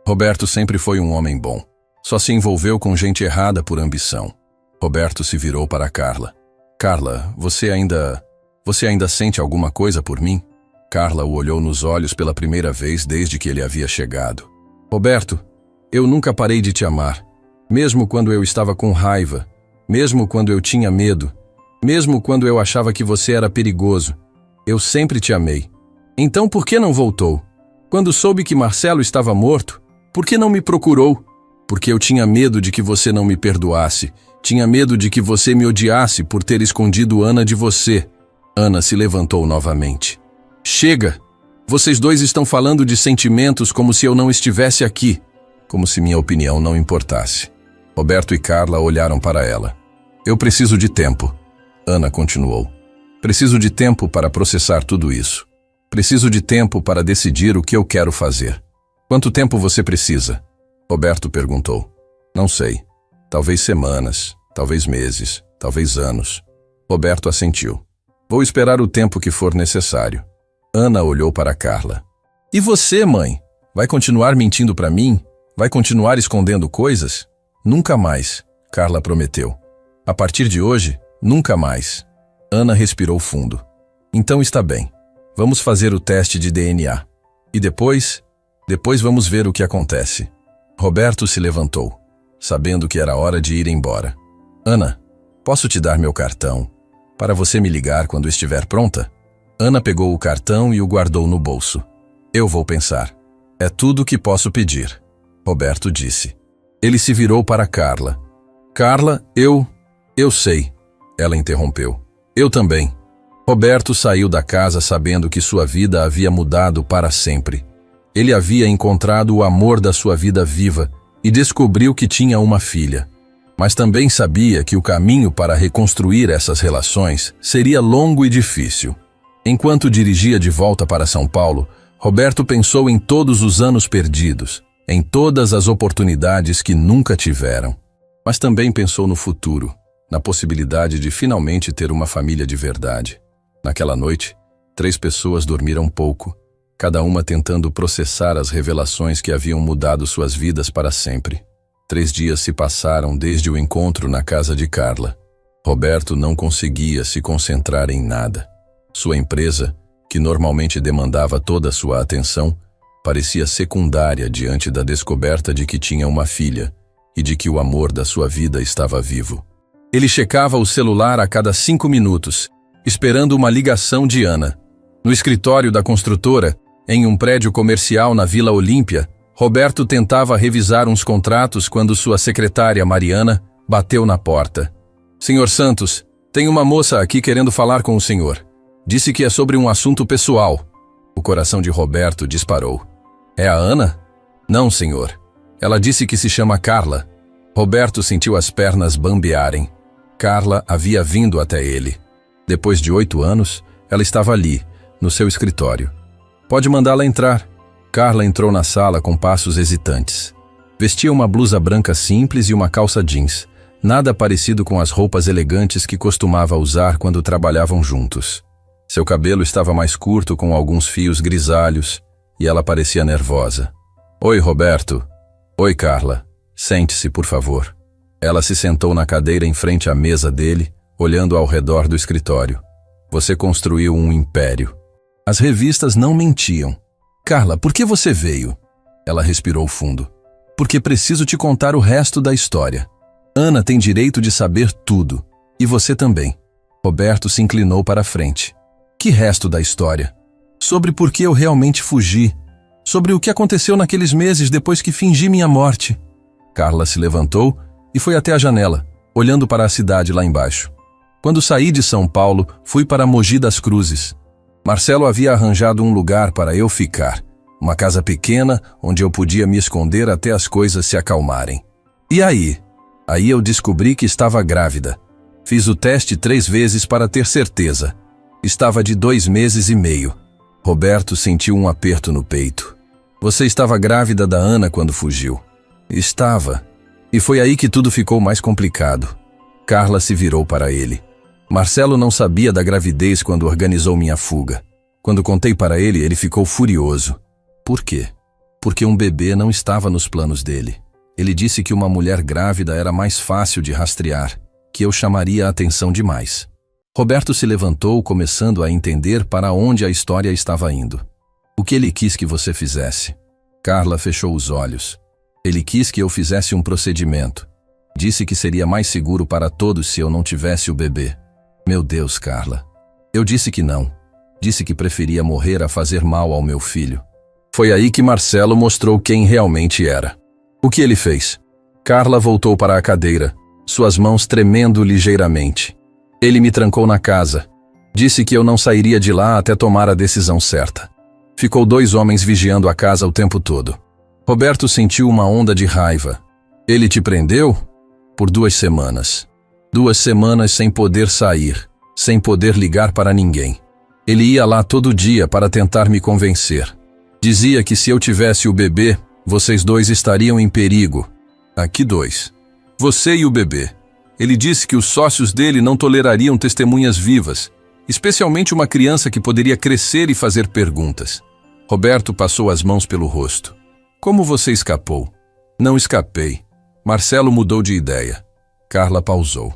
S1: Roberto sempre foi um homem bom. Só se envolveu com gente errada por ambição. Roberto se virou para Carla. Carla, você ainda sente alguma coisa por mim? Carla o olhou nos olhos pela primeira vez desde que ele havia chegado. Roberto, eu nunca parei de te amar. Mesmo quando eu estava com raiva, mesmo quando eu tinha medo, mesmo quando eu achava que você era perigoso, eu sempre te amei. Então por que não voltou? Quando soube que Marcelo estava morto, por que não me procurou? Porque eu tinha medo de que você não me perdoasse. Tinha medo de que você me odiasse por ter escondido Ana de você. Ana se levantou novamente. Chega! Vocês dois estão falando de sentimentos como se eu não estivesse aqui. Como se minha opinião não importasse. Roberto e Carla olharam para ela. Eu preciso de tempo. Ana continuou. Preciso de tempo para processar tudo isso. Preciso de tempo para decidir o que eu quero fazer. Quanto tempo você precisa? Roberto perguntou. Não sei. Talvez semanas, talvez meses, talvez anos. Roberto assentiu. Vou esperar o tempo que for necessário. Ana olhou para Carla. E você, mãe? Vai continuar mentindo para mim? Vai continuar escondendo coisas? Nunca mais, Carla prometeu. A partir de hoje, nunca mais. Ana respirou fundo. Então está bem. Vamos fazer o teste de DNA. E depois vamos ver o que acontece. Roberto se levantou, sabendo que era hora de ir embora. Ana, posso te dar meu cartão, para você me ligar quando estiver pronta? Ana pegou o cartão e o guardou no bolso. Eu vou pensar. É tudo o que posso pedir, Roberto disse. Ele se virou para Carla. Carla, eu sei, ela interrompeu. Eu também. Roberto saiu da casa sabendo que sua vida havia mudado para sempre. Ele havia encontrado o amor da sua vida viva e descobriu que tinha uma filha. Mas também sabia que o caminho para reconstruir essas relações seria longo e difícil. Enquanto dirigia de volta para São Paulo, Roberto pensou em todos os anos perdidos, em todas as oportunidades que nunca tiveram. Mas também pensou no futuro, na possibilidade de finalmente ter uma família de verdade. Naquela noite, 3 pessoas dormiram pouco, cada uma tentando processar as revelações que haviam mudado suas vidas para sempre. 3 dias se passaram desde o encontro na casa de Carla. Roberto não conseguia se concentrar em nada. Sua empresa, que normalmente demandava toda a sua atenção, parecia secundária diante da descoberta de que tinha uma filha e de que o amor da sua vida estava vivo. Ele checava o celular a cada 5 minutos, esperando uma ligação de Ana. No escritório da construtora, em um prédio comercial na Vila Olímpia, Roberto tentava revisar uns contratos quando sua secretária, Mariana, bateu na porta. "Senhor Santos, tem uma moça aqui querendo falar com o senhor. Disse que é sobre um assunto pessoal." O coração de Roberto disparou. "É a Ana?" "Não, senhor. Ela disse que se chama Carla." Roberto sentiu as pernas bambearem. Carla havia vindo até ele. Depois de 8 anos, ela estava ali, no seu escritório. "Pode mandá-la entrar." Carla entrou na sala com passos hesitantes. Vestia uma blusa branca simples e uma calça jeans, nada parecido com as roupas elegantes que costumava usar quando trabalhavam juntos. Seu cabelo estava mais curto, com alguns fios grisalhos, e ela parecia nervosa. "Oi, Roberto." "Oi, Carla. Sente-se, por favor." Ela se sentou na cadeira em frente à mesa dele, olhando ao redor do escritório. "Você construiu um império." As revistas não mentiam. "Carla, por que você veio?" Ela respirou fundo. "Porque preciso te contar o resto da história. Ana tem direito de saber tudo. E você também." Roberto se inclinou para a frente. "Que resto da história?" "Sobre por que eu realmente fugi. Sobre o que aconteceu naqueles meses depois que fingi minha morte." Carla se levantou e foi até a janela, olhando para a cidade lá embaixo. "Quando saí de São Paulo, fui para Mogi das Cruzes. Marcelo havia arranjado um lugar para eu ficar, uma casa pequena onde eu podia me esconder até as coisas se acalmarem. E aí? Aí eu descobri que estava grávida. Fiz o teste 3 vezes para ter certeza. Estava de 2 meses e meio. Roberto sentiu um aperto no peito. "Você estava grávida da Ana quando fugiu." "Estava." E foi aí que tudo ficou mais complicado. Carla se virou para ele. "Marcelo não sabia da gravidez quando organizou minha fuga. Quando contei para ele, ele ficou furioso." "Por quê?" "Porque um bebê não estava nos planos dele. Ele disse que uma mulher grávida era mais fácil de rastrear, que eu chamaria a atenção demais." Roberto se levantou, começando a entender para onde a história estava indo. "O que ele quis que você fizesse?" Carla fechou os olhos. "Ele quis que eu fizesse um procedimento. Disse que seria mais seguro para todos se eu não tivesse o bebê." "Meu Deus, Carla." "Eu disse que não. Disse que preferia morrer a fazer mal ao meu filho." Foi aí que Marcelo mostrou quem realmente era. "O que ele fez?" Carla voltou para a cadeira, suas mãos tremendo ligeiramente. "Ele me trancou na casa. Disse que eu não sairia de lá até tomar a decisão certa. Ficou 2 homens vigiando a casa o tempo todo." Roberto sentiu uma onda de raiva. "Ele te prendeu?" "Por 2 semanas. 2 semanas sem poder sair, sem poder ligar para ninguém. Ele ia lá todo dia para tentar me convencer. Dizia que se eu tivesse o bebê, vocês 2 estariam em perigo." "Aqui 2. Você e o bebê." Ele disse que os sócios dele não tolerariam testemunhas vivas, especialmente uma criança que poderia crescer e fazer perguntas. Roberto passou as mãos pelo rosto. "Como você escapou?" "Não escapei. Marcelo mudou de ideia." Carla pausou.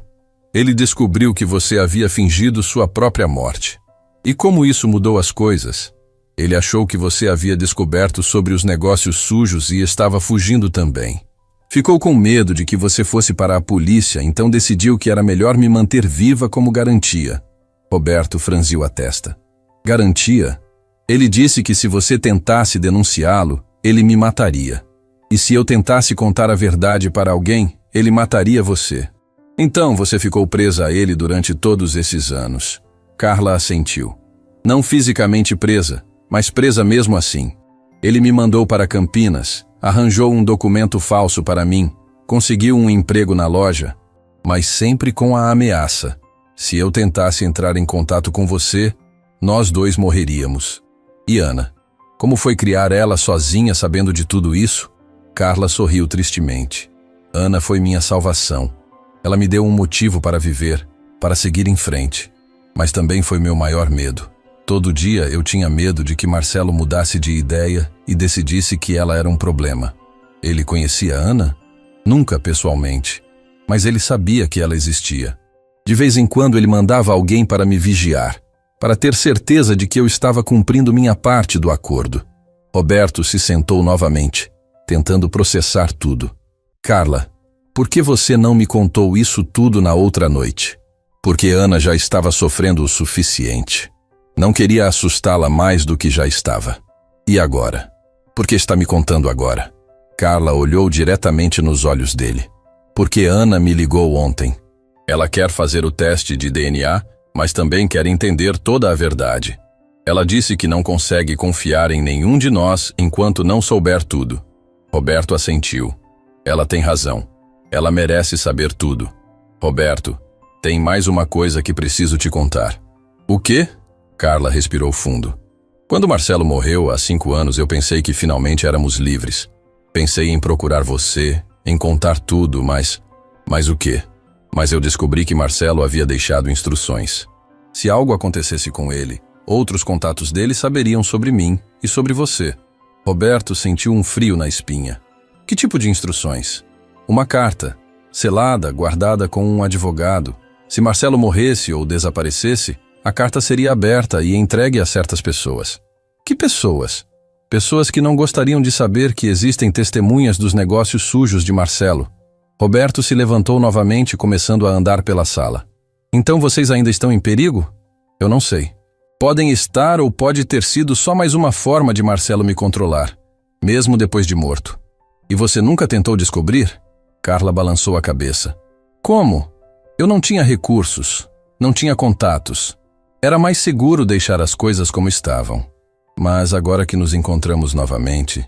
S1: "Ele descobriu que você havia fingido sua própria morte. E como isso mudou as coisas? Ele achou que você havia descoberto sobre os negócios sujos e estava fugindo também. Ficou com medo de que você fosse para a polícia, então decidiu que era melhor me manter viva como garantia." Roberto franziu a testa. "Garantia? Ele disse que se você tentasse denunciá-lo, ele me mataria. E se eu tentasse contar a verdade para alguém, ele mataria você. Então você ficou presa a ele durante todos esses anos." Carla assentiu. "Não fisicamente presa, mas presa mesmo assim. Ele me mandou para Campinas, arranjou um documento falso para mim, conseguiu um emprego na loja, mas sempre com a ameaça. Se eu tentasse entrar em contato com você, nós 2 morreríamos. E Ana? Como foi criar ela sozinha sabendo de tudo isso?" Carla sorriu tristemente. "Ana foi minha salvação. Ela me deu um motivo para viver, para seguir em frente. Mas também foi meu maior medo. Todo dia eu tinha medo de que Marcelo mudasse de ideia e decidisse que ela era um problema." "Ele conhecia Ana?" Nunca pessoalmente. Mas ele sabia que ela existia. De vez em quando ele mandava alguém para me vigiar, para ter certeza de que eu estava cumprindo minha parte do acordo. Roberto se sentou novamente, tentando processar tudo. Carla, por que você não me contou isso tudo na outra noite? Porque Ana já estava sofrendo o suficiente. Não queria assustá-la mais do que já estava. E agora? Por que está me contando agora? Carla olhou diretamente nos olhos dele. Porque Ana me ligou ontem. Ela quer fazer o teste de DNA, mas também quer entender toda a verdade. Ela disse que não consegue confiar em nenhum de nós enquanto não souber tudo. Roberto assentiu. Ela tem razão. Ela merece saber tudo. Roberto, tem mais uma coisa que preciso te contar. O quê? Carla respirou fundo. Quando Marcelo morreu há 5 anos, eu pensei que finalmente éramos livres. Pensei em procurar você, em contar tudo, mas o quê? Mas eu descobri que Marcelo havia deixado instruções. Se algo acontecesse com ele, outros contatos dele saberiam sobre mim e sobre você. Roberto sentiu um frio na espinha. Que tipo de instruções? Uma carta, selada, guardada com um advogado. Se Marcelo morresse ou desaparecesse, a carta seria aberta e entregue a certas pessoas. Que pessoas? Pessoas que não gostariam de saber que existem testemunhas dos negócios sujos de Marcelo. Roberto se levantou novamente, começando a andar pela sala. Então vocês ainda estão em perigo? Eu não sei. Podem estar ou pode ter sido só mais uma forma de Marcelo me controlar, mesmo depois de morto. E você nunca tentou descobrir? Carla balançou a cabeça. Como? Eu não tinha recursos, não tinha contatos. Era mais seguro deixar as coisas como estavam. Mas agora que nos encontramos novamente,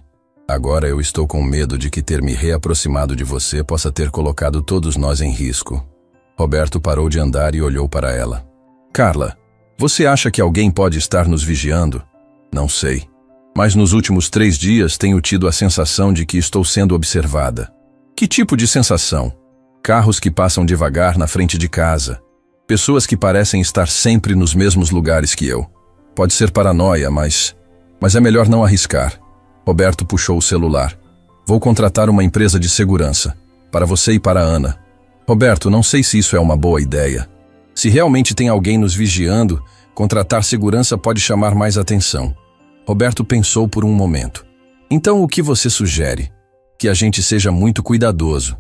S1: agora eu estou com medo de que ter me reaproximado de você possa ter colocado todos nós em risco. Roberto parou de andar e olhou para ela. Carla, você acha que alguém pode estar nos vigiando? Não sei. Mas nos últimos 3 dias tenho tido a sensação de que estou sendo observada. Que tipo de sensação? Carros que passam devagar na frente de casa. Pessoas que parecem estar sempre nos mesmos lugares que eu. Pode ser paranoia, mas é melhor não arriscar. Roberto puxou o celular. Vou contratar uma empresa de segurança. Para você e para a Ana. Roberto, não sei se isso é uma boa ideia. Se realmente tem alguém nos vigiando, contratar segurança pode chamar mais atenção. Roberto pensou por um momento. Então o que você sugere? Que a gente seja muito cuidadoso.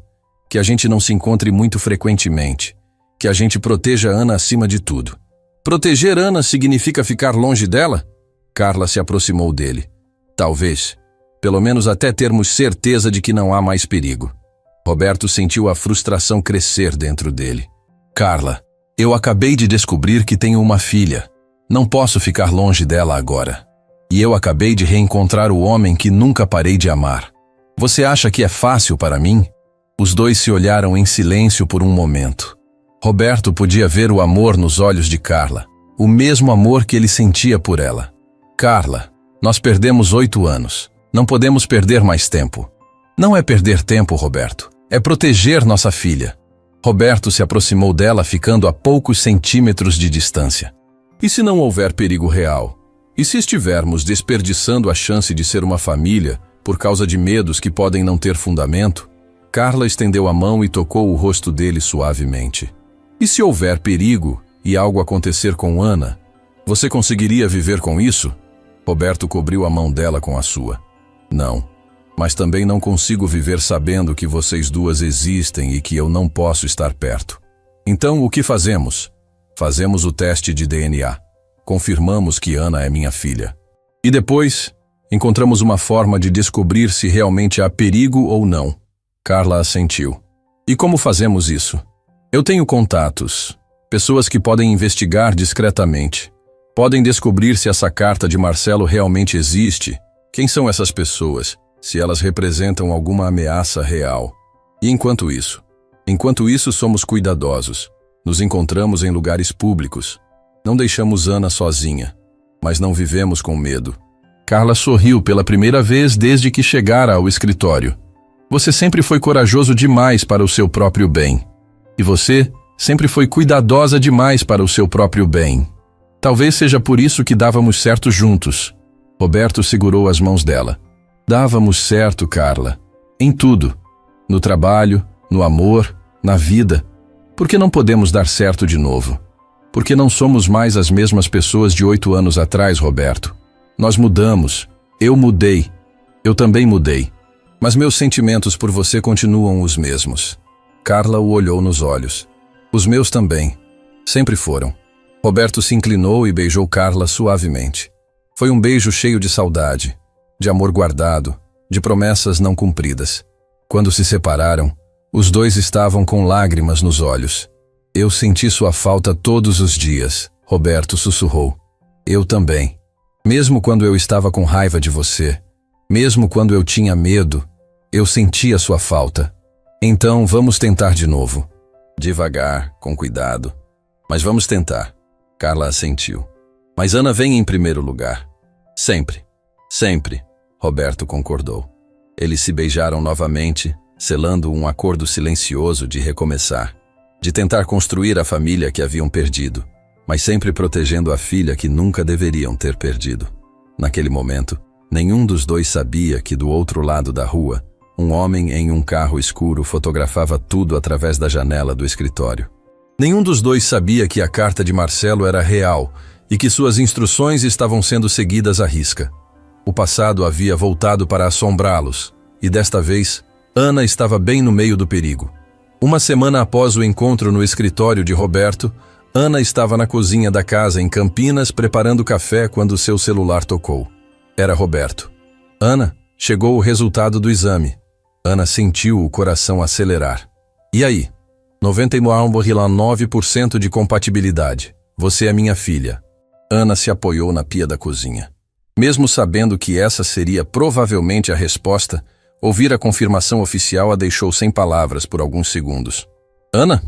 S1: Que a gente não se encontre muito frequentemente. Que a gente proteja a Ana acima de tudo. Proteger Ana significa ficar longe dela? Carla se aproximou dele. Talvez. Pelo menos até termos certeza de que não há mais perigo. Roberto sentiu a frustração crescer dentro dele. Carla, eu acabei de descobrir que tenho uma filha. Não posso ficar longe dela agora. E eu acabei de reencontrar o homem que nunca parei de amar. Você acha que é fácil para mim? Os dois se olharam em silêncio por um momento. Roberto podia ver o amor nos olhos de Carla, o mesmo amor que ele sentia por ela. Carla, nós perdemos 8 anos. Não podemos perder mais tempo. Não é perder tempo, Roberto. É proteger nossa filha. Roberto se aproximou dela, ficando a poucos centímetros de distância. E se não houver perigo real? E se estivermos desperdiçando a chance de ser uma família por causa de medos que podem não ter fundamento? Carla estendeu a mão e tocou o rosto dele suavemente. E se houver perigo e algo acontecer com Ana, você conseguiria viver com isso? Roberto cobriu a mão dela com a sua. Não, mas também não consigo viver sabendo que vocês duas existem e que eu não posso estar perto. Então o que fazemos? Fazemos o teste de DNA. Confirmamos que Ana é minha filha. E depois, encontramos uma forma de descobrir se realmente há perigo ou não. Carla assentiu. E como fazemos isso? Eu tenho contatos, pessoas que podem investigar discretamente. Podem descobrir se essa carta de Marcelo realmente existe. Quem são essas pessoas? Se elas representam alguma ameaça real. E enquanto isso somos cuidadosos. Nos encontramos em lugares públicos. Não deixamos Ana sozinha, mas não vivemos com medo. Carla sorriu pela primeira vez desde que chegara ao escritório. Você sempre foi corajoso demais para o seu próprio bem. E você sempre foi cuidadosa demais para o seu próprio bem. Talvez seja por isso que dávamos certo juntos. Roberto segurou as mãos dela. Dávamos certo, Carla. Em tudo. No trabalho, no amor, na vida. Por que não podemos dar certo de novo? Porque não somos mais as mesmas pessoas de 8 anos atrás, Roberto. Nós mudamos. Eu mudei. Eu também mudei. Mas meus sentimentos por você continuam os mesmos. Carla o olhou nos olhos. Os meus também. Sempre foram. Roberto se inclinou e beijou Carla suavemente. Foi um beijo cheio de saudade, de amor guardado, de promessas não cumpridas. Quando se separaram, os dois estavam com lágrimas nos olhos. Eu senti sua falta todos os dias, Roberto sussurrou. Eu também. Mesmo quando eu estava com raiva de você, mesmo quando eu tinha medo, eu sentia sua falta. Então vamos tentar de novo. Devagar, com cuidado. Mas vamos tentar. Carla assentiu. Mas Ana vem em primeiro lugar. Sempre. Sempre. Roberto concordou. Eles se beijaram novamente, selando um acordo silencioso de recomeçar, de tentar construir a família que haviam perdido, mas sempre protegendo a filha que nunca deveriam ter perdido. Naquele momento, nenhum dos dois sabia que do outro lado da rua, um homem em um carro escuro fotografava tudo através da janela do escritório. Nenhum dos dois sabia que a carta de Marcelo era real e que suas instruções estavam sendo seguidas à risca. O passado havia voltado para assombrá-los, e desta vez, Ana estava bem no meio do perigo. Uma semana após o encontro no escritório de Roberto, Ana estava na cozinha da casa em Campinas preparando café quando seu celular tocou. Era Roberto. Ana, chegou o resultado do exame. Ana sentiu o coração acelerar. E aí? 99,9% de compatibilidade. Você é minha filha. Ana se apoiou na pia da cozinha. Mesmo sabendo que essa seria provavelmente a resposta, ouvir a confirmação oficial a deixou sem palavras por alguns segundos. Ana,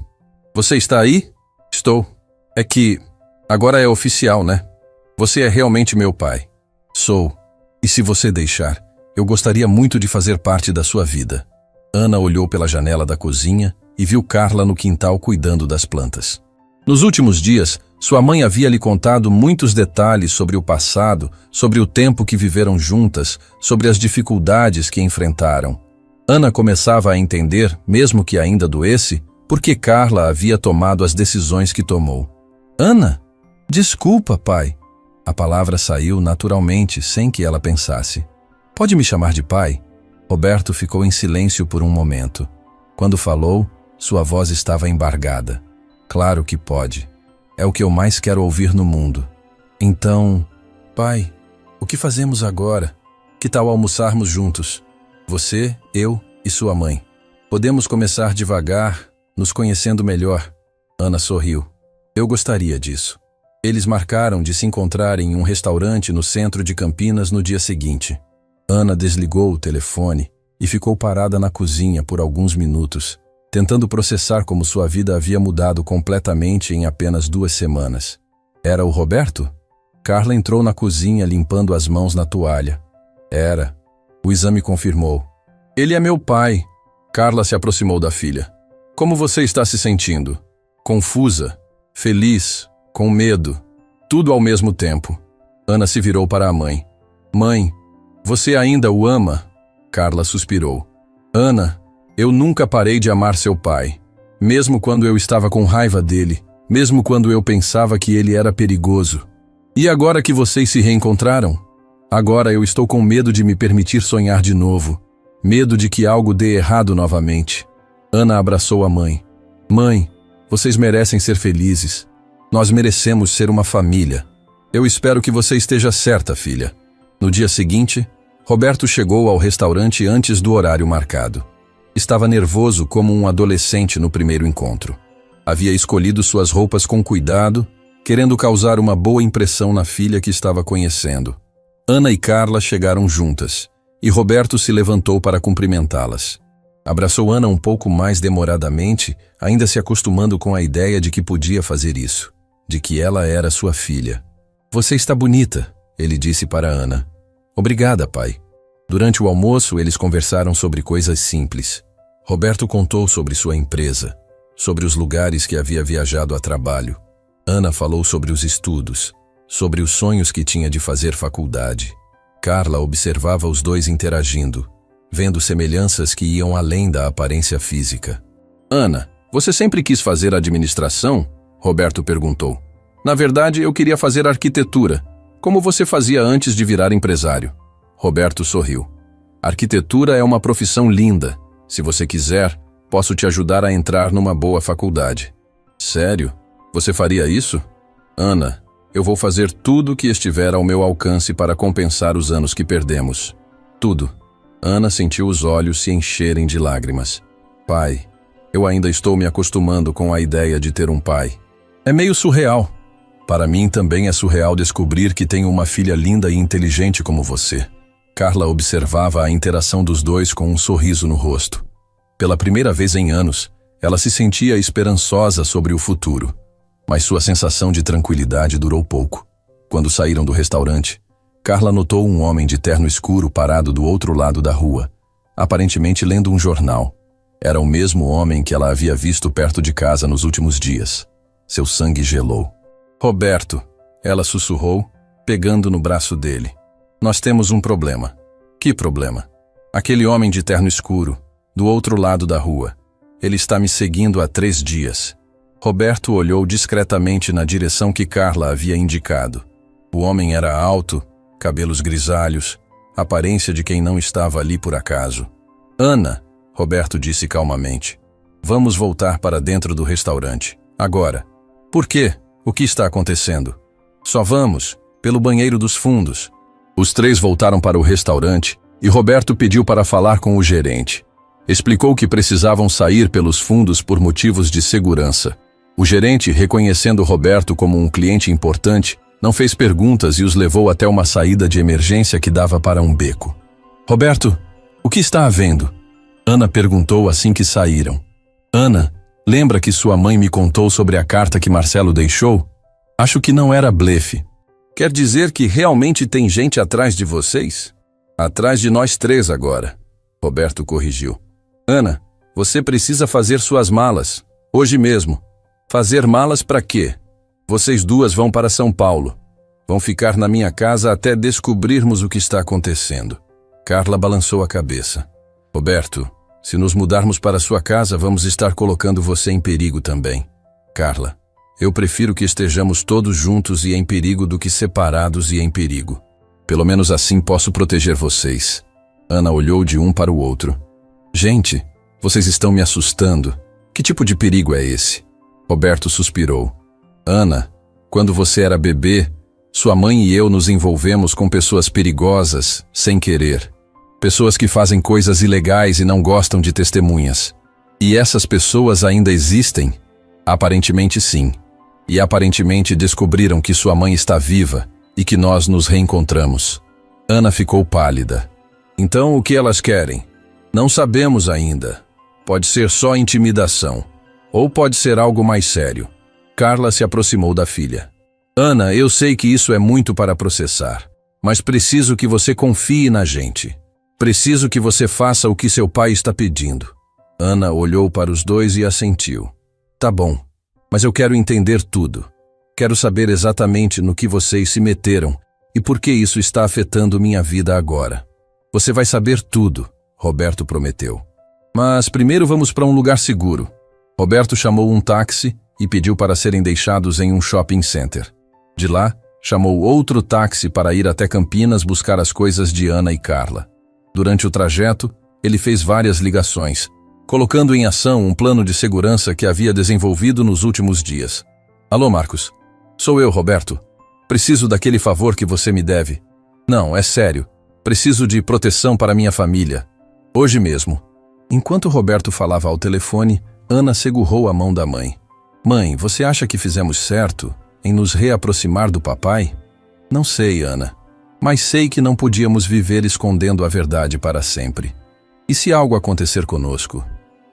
S1: você está aí? Estou. É que agora é oficial, né? Você é realmente meu pai. Sou. E se você deixar, eu gostaria muito de fazer parte da sua vida. Ana olhou pela janela da cozinha e viu Carla no quintal cuidando das plantas. Nos últimos dias, sua mãe havia lhe contado muitos detalhes sobre o passado, sobre o tempo que viveram juntas, sobre as dificuldades que enfrentaram. Ana começava a entender, mesmo que ainda doesse, por que Carla havia tomado as decisões que tomou. Ana, desculpa, pai. A palavra saiu naturalmente, sem que ela pensasse. Pode me chamar de pai? Roberto ficou em silêncio por um momento. Quando falou, sua voz estava embargada. Claro que pode. É o que eu mais quero ouvir no mundo. Então, pai, o que fazemos agora? Que tal almoçarmos juntos? Você, eu e sua mãe. Podemos começar devagar, nos conhecendo melhor. Ana sorriu. Eu gostaria disso. Eles marcaram de se encontrar em um restaurante no centro de Campinas no dia seguinte. Ana desligou o telefone e ficou parada na cozinha por alguns minutos, tentando processar como sua vida havia mudado completamente em apenas 2 semanas. Era o Roberto? Carla entrou na cozinha limpando as mãos na toalha. Era. O exame confirmou. Ele é meu pai. Carla se aproximou da filha. Como você está se sentindo? Confusa, feliz, com medo, tudo ao mesmo tempo. Ana se virou para a mãe. Mãe, você ainda o ama? Carla suspirou. Ana, eu nunca parei de amar seu pai. Mesmo quando eu estava com raiva dele, mesmo quando eu pensava que ele era perigoso. E agora que vocês se reencontraram? Agora eu estou com medo de me permitir sonhar de novo. Medo de que algo dê errado novamente. Ana abraçou a mãe. Mãe, vocês merecem ser felizes. Nós merecemos ser uma família. Eu espero que você esteja certa, filha. No dia seguinte, Roberto chegou ao restaurante antes do horário marcado. Estava nervoso como um adolescente no primeiro encontro. Havia escolhido suas roupas com cuidado, querendo causar uma boa impressão na filha que estava conhecendo. Ana e Carla chegaram juntas, e Roberto se levantou para cumprimentá-las. Abraçou Ana um pouco mais demoradamente, ainda se acostumando com a ideia de que podia fazer isso, de que ela era sua filha. Você está bonita, ele disse para Ana. Obrigada, pai. Durante o almoço, eles conversaram sobre coisas simples. Roberto contou sobre sua empresa, sobre os lugares que havia viajado a trabalho. Ana falou sobre os estudos, sobre os sonhos que tinha de fazer faculdade. Carla observava os dois interagindo. vendo semelhanças que iam além da aparência física. Ana, você sempre quis fazer administração? Roberto perguntou. Na verdade, eu queria fazer arquitetura, como você fazia antes de virar empresário. Roberto sorriu. Arquitetura é uma profissão linda. Se você quiser, posso te ajudar a entrar numa boa faculdade. Sério? Você faria isso? Ana, eu vou fazer tudo o que estiver ao meu alcance para compensar os anos que perdemos. Tudo. Ana sentiu os olhos se encherem de lágrimas. Pai, eu ainda estou me acostumando com a ideia de ter um pai. É meio surreal. Para mim também é surreal descobrir que tenho uma filha linda e inteligente como você. Carla observava a interação dos dois com um sorriso no rosto. Pela primeira vez em anos, ela se sentia esperançosa sobre o futuro. Mas sua sensação de tranquilidade durou pouco. Quando saíram do restaurante, Carla notou um homem de terno escuro parado do outro lado da rua, aparentemente lendo um jornal. Era o mesmo homem que ela havia visto perto de casa nos últimos dias. Seu sangue gelou. Roberto, ela sussurrou, pegando no braço dele. Nós temos um problema. Que problema? Aquele homem de terno escuro, do outro lado da rua. Ele está me seguindo há 3 dias. Roberto olhou discretamente na direção que Carla havia indicado. O homem era alto, cabelos grisalhos, aparência de quem não estava ali por acaso. Ana, Roberto disse calmamente. Vamos voltar para dentro do restaurante. Agora. Por quê? O que está acontecendo? Só vamos, pelo banheiro dos fundos. Os 3 voltaram para o restaurante e Roberto pediu para falar com o gerente. Explicou que precisavam sair pelos fundos por motivos de segurança. O gerente, reconhecendo Roberto como um cliente importante, não fez perguntas e os levou até uma saída de emergência que dava para um beco. Roberto, o que está havendo? Ana perguntou assim que saíram. Ana, lembra que sua mãe me contou sobre a carta que Marcelo deixou? Acho que não era blefe. Quer dizer que realmente tem gente atrás de vocês? Atrás de nós 3 agora. Roberto corrigiu. Ana, você precisa fazer suas malas. Hoje mesmo. Fazer malas para quê? Vocês 2 vão para São Paulo. Vão ficar na minha casa até descobrirmos o que está acontecendo. Carla balançou a cabeça. Roberto, se nos mudarmos para sua casa, vamos estar colocando você em perigo também. Carla, eu prefiro que estejamos todos juntos e em perigo do que separados e em perigo. Pelo menos assim posso proteger vocês. Ana olhou de um para o outro. Gente, vocês estão me assustando. Que tipo de perigo é esse? Roberto suspirou. Ana, quando você era bebê, sua mãe e eu nos envolvemos com pessoas perigosas, sem querer. Pessoas que fazem coisas ilegais e não gostam de testemunhas. E essas pessoas ainda existem? Aparentemente sim. E aparentemente descobriram que sua mãe está viva e que nós nos reencontramos. Ana ficou pálida. Então o que elas querem? Não sabemos ainda. Pode ser só intimidação. Ou pode ser algo mais sério. Carla se aproximou da filha. Ana, eu sei que isso é muito para processar, mas preciso que você confie na gente. Preciso que você faça o que seu pai está pedindo. Ana olhou para os 2 e assentiu. Tá bom, mas eu quero entender tudo. Quero saber exatamente no que vocês se meteram e por que isso está afetando minha vida agora. Você vai saber tudo, Roberto prometeu. Mas primeiro vamos para um lugar seguro. Roberto chamou um táxi e pediu para serem deixados em um shopping center. De lá, chamou outro táxi para ir até Campinas buscar as coisas de Ana e Carla. Durante o trajeto, ele fez várias ligações, colocando em ação um plano de segurança que havia desenvolvido nos últimos dias. Alô, Marcos. Sou eu, Roberto. Preciso daquele favor que você me deve. Não, é sério. Preciso de proteção para minha família. Hoje mesmo. Enquanto Roberto falava ao telefone, Ana segurou a mão da mãe. Mãe, você acha que fizemos certo em nos reaproximar do papai? Não sei, Ana. Mas sei que não podíamos viver escondendo a verdade para sempre. E se algo acontecer conosco?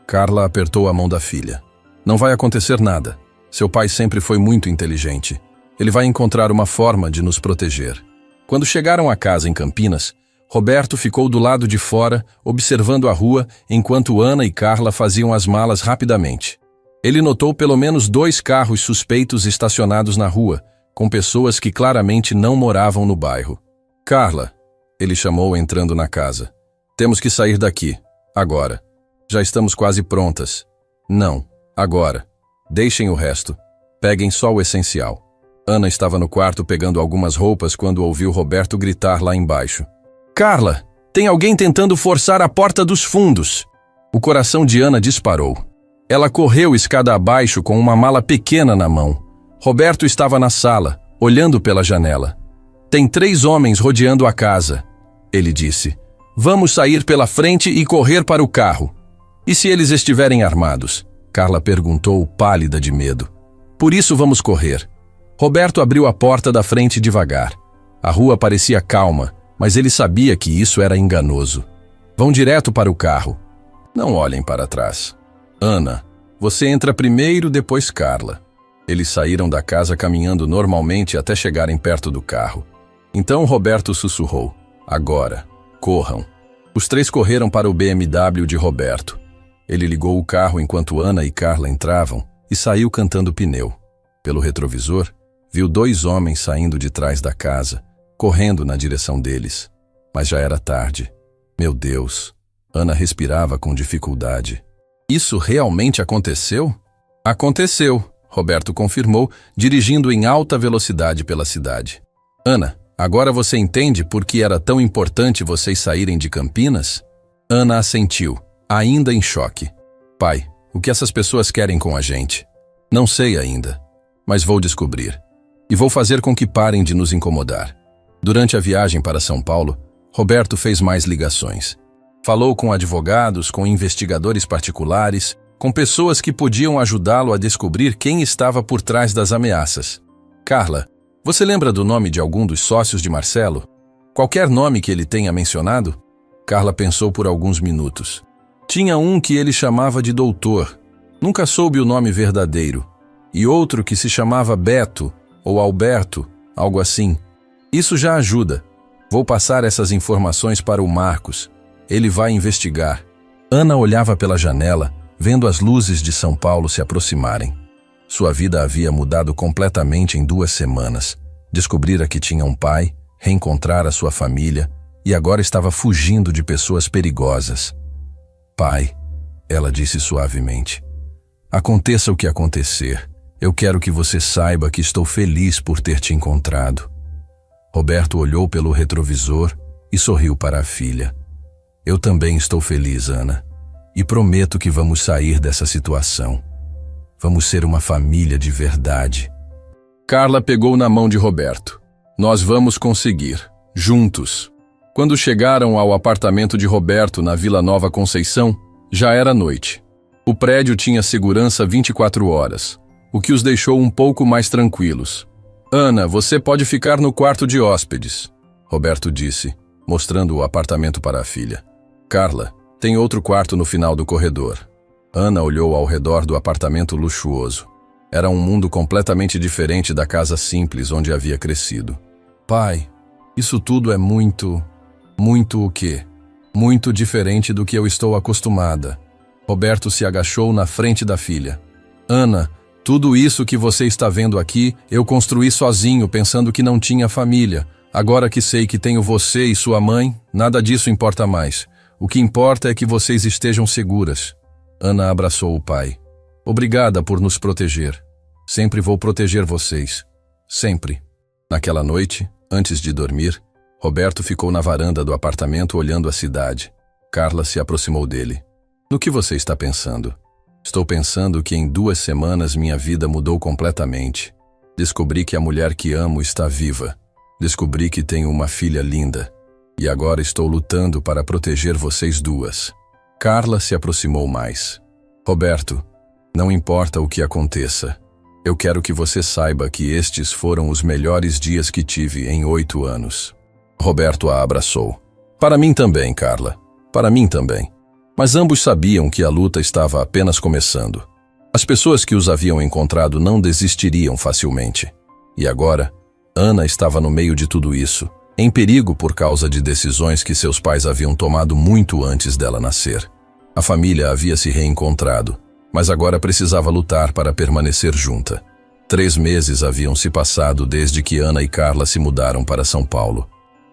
S1: Carla apertou a mão da filha. Não vai acontecer nada. Seu pai sempre foi muito inteligente. Ele vai encontrar uma forma de nos proteger. Quando chegaram à casa em Campinas, Roberto ficou do lado de fora, observando a rua, enquanto Ana e Carla faziam as malas rapidamente. Ele notou pelo menos 2 carros suspeitos estacionados na rua, com pessoas que claramente não moravam no bairro. Carla, ele chamou entrando na casa. Temos que sair daqui. Agora. Já estamos quase prontas. Não. Agora. Deixem o resto. Peguem só o essencial. Ana estava no quarto pegando algumas roupas quando ouviu Roberto gritar lá embaixo. Carla, tem alguém tentando forçar a porta dos fundos. O coração de Ana disparou. Ela correu escada abaixo com uma mala pequena na mão. Roberto estava na sala, olhando pela janela. Tem 3 homens rodeando a casa. Ele disse. Vamos sair pela frente e correr para o carro. E se eles estiverem armados? Carla perguntou, pálida de medo. Por isso vamos correr. Roberto abriu a porta da frente devagar. A rua parecia calma, mas ele sabia que isso era enganoso. Vão direto para o carro. Não olhem para trás. Ana, você entra primeiro, depois Carla. Eles saíram da casa caminhando normalmente até chegarem perto do carro. Então Roberto sussurrou. Agora, corram. Os 3 correram para o BMW de Roberto. Ele ligou o carro enquanto Ana e Carla entravam e saiu cantando pneu. Pelo retrovisor, viu 2 homens saindo de trás da casa, correndo na direção deles. Mas já era tarde. Meu Deus! Ana respirava com dificuldade. Isso realmente aconteceu? Aconteceu, Roberto confirmou, dirigindo em alta velocidade pela cidade. Ana, agora você entende por que era tão importante vocês saírem de Campinas? Ana assentiu, ainda em choque. Pai, o que essas pessoas querem com a gente? Não sei ainda, mas vou descobrir. E vou fazer com que parem de nos incomodar. Durante a viagem para São Paulo, Roberto fez mais ligações. Falou com advogados, com investigadores particulares, com pessoas que podiam ajudá-lo a descobrir quem estava por trás das ameaças. Carla, você lembra do nome de algum dos sócios de Marcelo? Qualquer nome que ele tenha mencionado? Carla pensou por alguns minutos. Tinha um que ele chamava de doutor. Nunca soube o nome verdadeiro. E outro que se chamava Beto, ou Alberto, algo assim. Isso já ajuda. Vou passar essas informações para o Marcos. Ele vai investigar. Ana olhava pela janela, vendo as luzes de São Paulo se aproximarem. Sua vida havia mudado completamente em 2 semanas. Descobrira que tinha um pai, reencontrara sua família e agora estava fugindo de pessoas perigosas. Pai, ela disse suavemente, aconteça o que acontecer, eu quero que você saiba que estou feliz por ter te encontrado. Roberto olhou pelo retrovisor e sorriu para a filha. Eu também estou feliz, Ana, e prometo que vamos sair dessa situação. Vamos ser uma família de verdade. Carla pegou na mão de Roberto. Nós vamos conseguir, juntos. Quando chegaram ao apartamento de Roberto na Vila Nova Conceição, já era noite. O prédio tinha segurança 24 horas, o que os deixou um pouco mais tranquilos. Ana, você pode ficar no quarto de hóspedes, Roberto disse, mostrando o apartamento para a filha. Carla, tem outro quarto no final do corredor. Ana olhou ao redor do apartamento luxuoso. Era um mundo completamente diferente da casa simples onde havia crescido. Pai, isso tudo é muito o quê? Muito diferente do que eu estou acostumada. Roberto se agachou na frente da filha. Ana, tudo isso que você está vendo aqui, eu construí sozinho, pensando que não tinha família. Agora que sei que tenho você e sua mãe, nada disso importa mais. O que importa é que vocês estejam seguras. Ana abraçou o pai. Obrigada por nos proteger. Sempre vou proteger vocês. Sempre. Naquela noite, antes de dormir, Roberto ficou na varanda do apartamento olhando a cidade. Carla se aproximou dele. No que você está pensando? Estou pensando que em 2 semanas minha vida mudou completamente. Descobri que a mulher que amo está viva. Descobri que tenho uma filha linda. E agora estou lutando para proteger vocês 2. Carla se aproximou mais. Roberto, não importa o que aconteça. Eu quero que você saiba que estes foram os melhores dias que tive em 8 anos. Roberto a abraçou. Para mim também, Carla. Para mim também. Mas ambos sabiam que a luta estava apenas começando. As pessoas que os haviam encontrado não desistiriam facilmente. E agora, Ana estava no meio de tudo isso, em perigo por causa de decisões que seus pais haviam tomado muito antes dela nascer. A família havia se reencontrado, mas agora precisava lutar para permanecer junta. 3 meses haviam se passado desde que Ana e Carla se mudaram para São Paulo.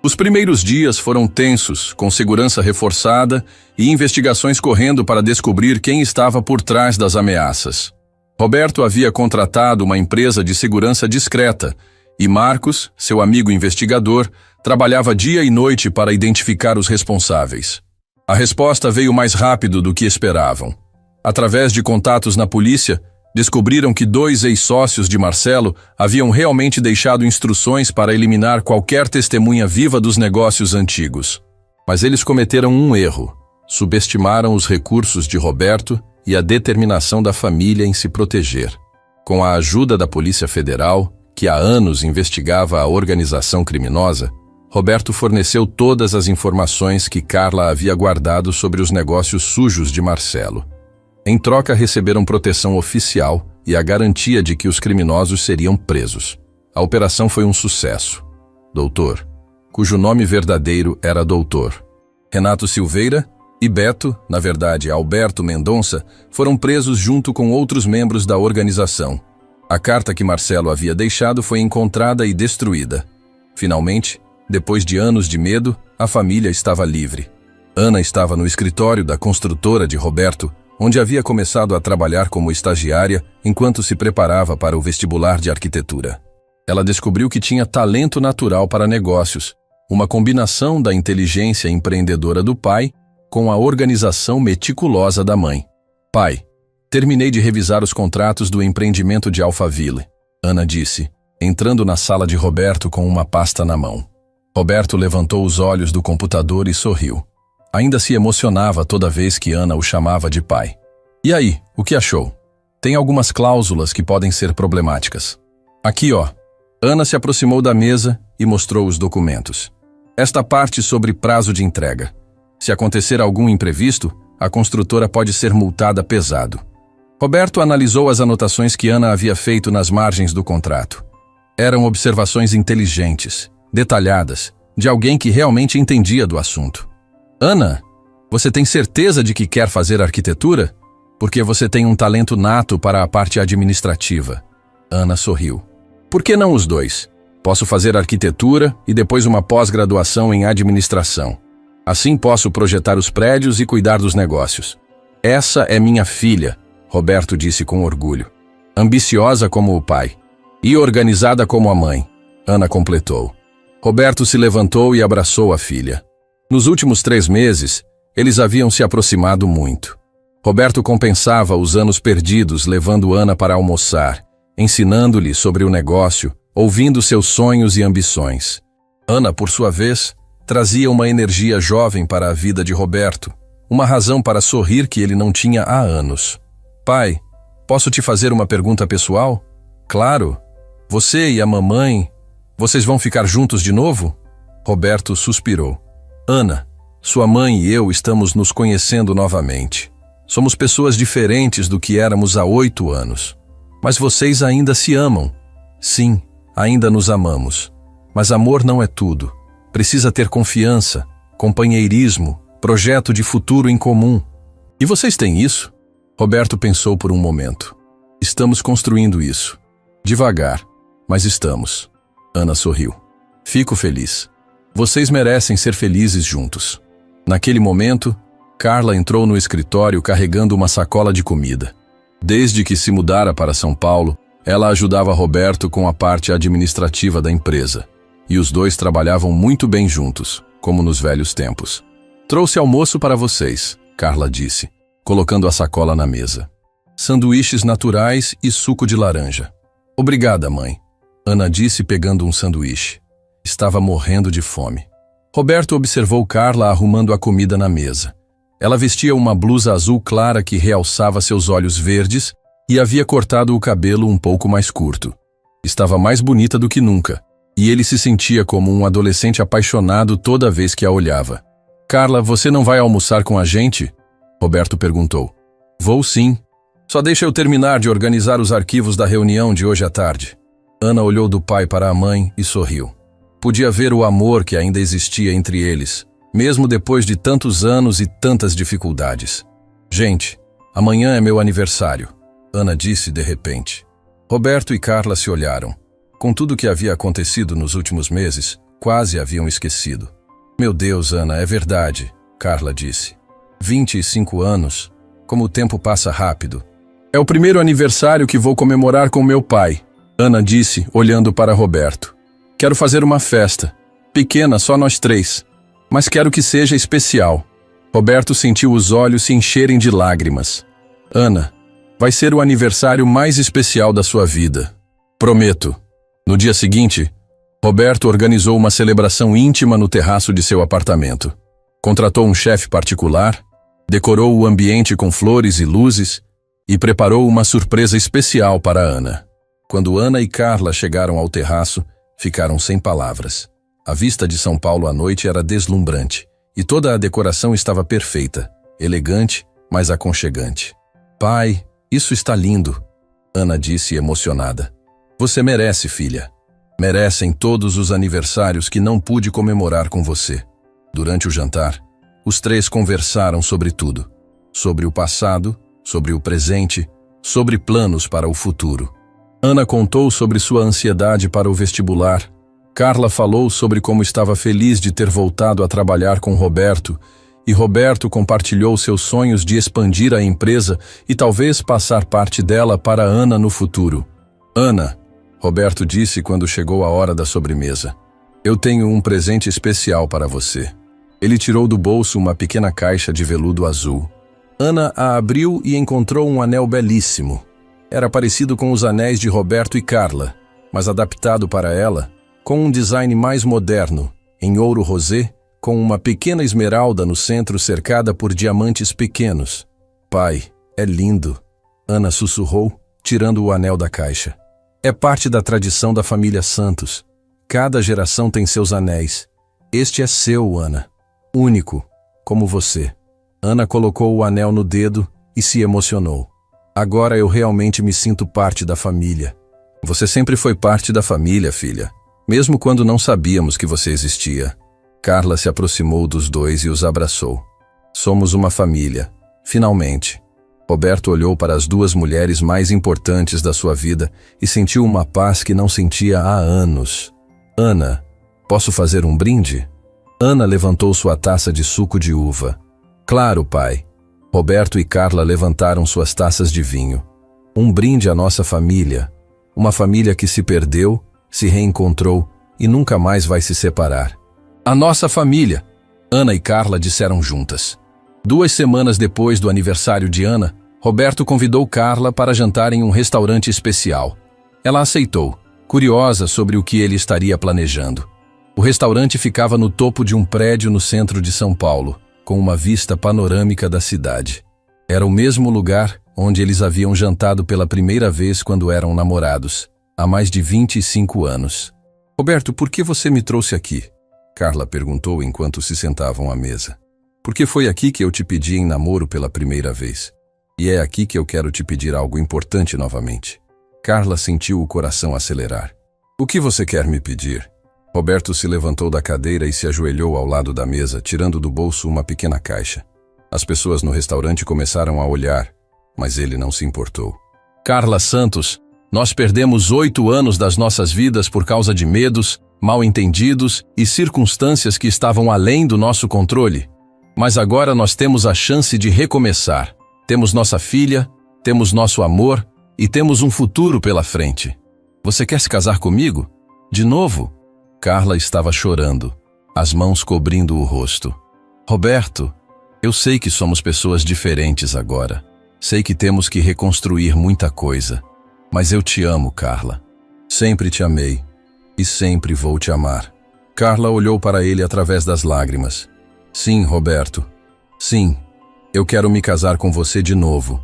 S1: Os primeiros dias foram tensos, com segurança reforçada e investigações correndo para descobrir quem estava por trás das ameaças. Roberto havia contratado uma empresa de segurança discreta e Marcos, seu amigo investigador, trabalhava dia e noite para identificar os responsáveis. A resposta veio mais rápido do que esperavam. Através de contatos na polícia, descobriram que 2 ex-sócios de Marcelo haviam realmente deixado instruções para eliminar qualquer testemunha viva dos negócios antigos. Mas eles cometeram um erro. Subestimaram os recursos de Roberto e a determinação da família em se proteger. Com a ajuda da Polícia Federal, que há anos investigava a organização criminosa, Roberto forneceu todas as informações que Carla havia guardado sobre os negócios sujos de Marcelo. Em troca, receberam proteção oficial e a garantia de que os criminosos seriam presos. A operação foi um sucesso. Doutor, cujo nome verdadeiro era Doutor Renato Silveira, e Beto, na verdade Alberto Mendonça, foram presos junto com outros membros da organização. A carta que Marcelo havia deixado foi encontrada e destruída. Finalmente, depois de anos de medo, a família estava livre. Ana estava no escritório da construtora de Roberto, onde havia começado a trabalhar como estagiária enquanto se preparava para o vestibular de arquitetura. Ela descobriu que tinha talento natural para negócios, uma combinação da inteligência empreendedora do pai com a organização meticulosa da mãe. Pai, terminei de revisar os contratos do empreendimento de Alphaville, Ana disse, entrando na sala de Roberto com uma pasta na mão. Roberto levantou os olhos do computador e sorriu. Ainda se emocionava toda vez que Ana o chamava de pai. E aí, o que achou? Tem algumas cláusulas que podem ser problemáticas. Aqui, ó. Ana se aproximou da mesa e mostrou os documentos. Esta parte sobre prazo de entrega. Se acontecer algum imprevisto, a construtora pode ser multada pesado. Roberto analisou as anotações que Ana havia feito nas margens do contrato. Eram observações inteligentes, detalhadas, de alguém que realmente entendia do assunto. Ana, você tem certeza de que quer fazer arquitetura? Porque você tem um talento nato para a parte administrativa. Ana sorriu. Por que não os dois? Posso fazer arquitetura e depois uma pós-graduação em administração. Assim posso projetar os prédios e cuidar dos negócios. Essa é minha filha, Roberto disse com orgulho. Ambiciosa como o pai. E organizada como a mãe, Ana completou. Roberto se levantou e abraçou a filha. Nos últimos 3 meses, eles haviam se aproximado muito. Roberto compensava os anos perdidos levando Ana para almoçar, ensinando-lhe sobre o negócio, ouvindo seus sonhos e ambições. Ana, por sua vez, trazia uma energia jovem para a vida de Roberto, uma razão para sorrir que ele não tinha há anos. Pai, posso te fazer uma pergunta pessoal? Claro. Você e a mamãe, vocês vão ficar juntos de novo? Roberto suspirou. Ana, sua mãe e eu estamos nos conhecendo novamente. Somos pessoas diferentes do que éramos há 8 anos. Mas vocês ainda se amam. Sim, ainda nos amamos. Mas amor não é tudo. Precisa ter confiança, companheirismo, projeto de futuro em comum. E vocês têm isso? Roberto pensou por um momento. Estamos construindo isso. Devagar, mas estamos. Ana sorriu. Fico feliz. Vocês merecem ser felizes juntos. Naquele momento, Carla entrou no escritório carregando uma sacola de comida. Desde que se mudara para São Paulo, ela ajudava Roberto com a parte administrativa da empresa. E os dois trabalhavam muito bem juntos, como nos velhos tempos. Trouxe almoço para vocês, Carla disse, colocando a sacola na mesa. Sanduíches naturais e suco de laranja. Obrigada, mãe. Ana disse pegando um sanduíche. Estava morrendo de fome. Roberto observou Carla arrumando a comida na mesa. Ela vestia uma blusa azul clara que realçava seus olhos verdes e havia cortado o cabelo um pouco mais curto. Estava mais bonita do que nunca, e ele se sentia como um adolescente apaixonado toda vez que a olhava. Carla, você não vai almoçar com a gente? Roberto perguntou. Vou sim. Só deixa eu terminar de organizar os arquivos da reunião de hoje à tarde. Ana olhou do pai para a mãe e sorriu. Podia ver o amor que ainda existia entre eles, mesmo depois de tantos anos e tantas dificuldades. Gente, amanhã é meu aniversário, Ana disse de repente. Roberto e Carla se olharam. Com tudo o que havia acontecido nos últimos meses, Quase haviam esquecido. Meu Deus, Ana, é verdade, Carla disse. 25 anos. Como o tempo passa rápido. É o primeiro aniversário que vou comemorar com meu pai, Ana disse, olhando para Roberto. Quero fazer uma festa. Pequena, só nós três. Mas quero que seja especial. Roberto sentiu os olhos se encherem de lágrimas. Ana, vai ser o aniversário mais especial da sua vida. Prometo. No dia seguinte, Roberto organizou uma celebração íntima no terraço de seu apartamento. Contratou um chefe particular, decorou o ambiente com flores e luzes e preparou uma surpresa especial para Ana. Quando Ana e Carla chegaram ao terraço, ficaram sem palavras. A vista de São Paulo à noite era deslumbrante e toda a decoração estava perfeita, elegante, mas aconchegante. Pai, isso está lindo, Ana disse emocionada. Você merece, filha. Merecem todos os aniversários que não pude comemorar com você. Durante o jantar, os três conversaram sobre tudo. Sobre o passado, sobre o presente, sobre planos para o futuro. Ana contou sobre sua ansiedade para o vestibular. Carla falou sobre como estava feliz de ter voltado a trabalhar com Roberto, e Roberto compartilhou seus sonhos de expandir a empresa e talvez passar parte dela para Ana no futuro. Ana, Roberto disse quando chegou a hora da sobremesa, eu tenho um presente especial para você. Ele tirou do bolso uma pequena caixa de veludo azul. Ana a abriu e encontrou um anel belíssimo. Era parecido com os anéis de Roberto e Carla, mas adaptado para ela, com um design mais moderno, em ouro rosé, com uma pequena esmeralda no centro cercada por diamantes pequenos. Pai, é lindo, Ana sussurrou, tirando o anel da caixa. É parte da tradição da família Santos. Cada geração tem seus anéis. Este é seu, Ana. Único, como você. Ana colocou o anel no dedo e se emocionou. Agora eu realmente me sinto parte da família. Você sempre foi parte da família, filha. Mesmo quando não sabíamos que você existia. Carla se aproximou dos dois e os abraçou. Somos uma família, finalmente. Roberto olhou para as duas mulheres mais importantes da sua vida e sentiu uma paz que não sentia há anos. Ana, posso fazer um brinde? Ana levantou sua taça de suco de uva. Claro, pai. Roberto e Carla levantaram suas taças de vinho. Um brinde à nossa família. Uma família que se perdeu, se reencontrou e nunca mais vai se separar. A nossa família, Ana e Carla disseram juntas. 2 semanas depois do aniversário de Ana, Roberto convidou Carla para jantar em um restaurante especial. Ela aceitou, curiosa sobre o que ele estaria planejando. O restaurante ficava no topo de um prédio no centro de São Paulo, com uma vista panorâmica da cidade. Era o mesmo lugar onde eles haviam jantado pela primeira vez quando eram namorados, há mais de 25 anos. Roberto, por que você me trouxe aqui? Carla perguntou enquanto se sentavam à mesa. Porque foi aqui que eu te pedi em namoro pela primeira vez. E é aqui que eu quero te pedir algo importante novamente. Carla sentiu o coração acelerar. O que você quer me pedir? Roberto se levantou da cadeira e se ajoelhou ao lado da mesa, tirando do bolso uma pequena caixa. As pessoas no restaurante começaram a olhar, mas ele não se importou. Carla Santos, nós perdemos 8 anos das nossas vidas por causa de medos, mal-entendidos e circunstâncias que estavam além do nosso controle. Mas agora nós temos a chance de recomeçar. Temos nossa filha, temos nosso amor e temos um futuro pela frente. Você quer se casar comigo? De novo? Carla estava chorando, as mãos cobrindo o rosto. Roberto, eu sei que somos pessoas diferentes agora. Sei que temos que reconstruir muita coisa. Mas eu te amo, Carla. Sempre te amei. E sempre vou te amar. Carla olhou para ele através das lágrimas. Sim, Roberto. Sim, eu quero me casar com você de novo.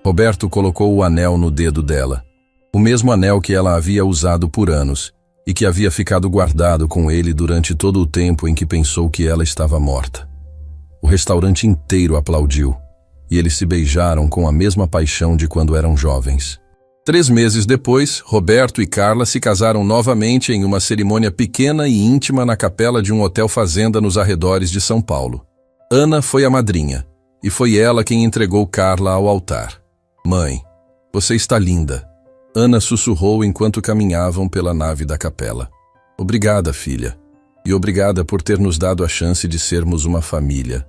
S1: Roberto colocou o anel no dedo dela. O mesmo anel que ela havia usado por anos e que havia ficado guardado com ele durante todo o tempo em que pensou que ela estava morta. O restaurante inteiro aplaudiu e eles se beijaram com a mesma paixão de quando eram jovens. 3 meses depois, Roberto e Carla se casaram novamente em uma cerimônia pequena e íntima na capela de um hotel fazenda nos arredores de São Paulo. Ana foi a madrinha, e foi ela quem entregou Carla ao altar. Mãe, você está linda. Ana sussurrou enquanto caminhavam pela nave da capela. Obrigada, filha. E obrigada por ter nos dado a chance de sermos uma família.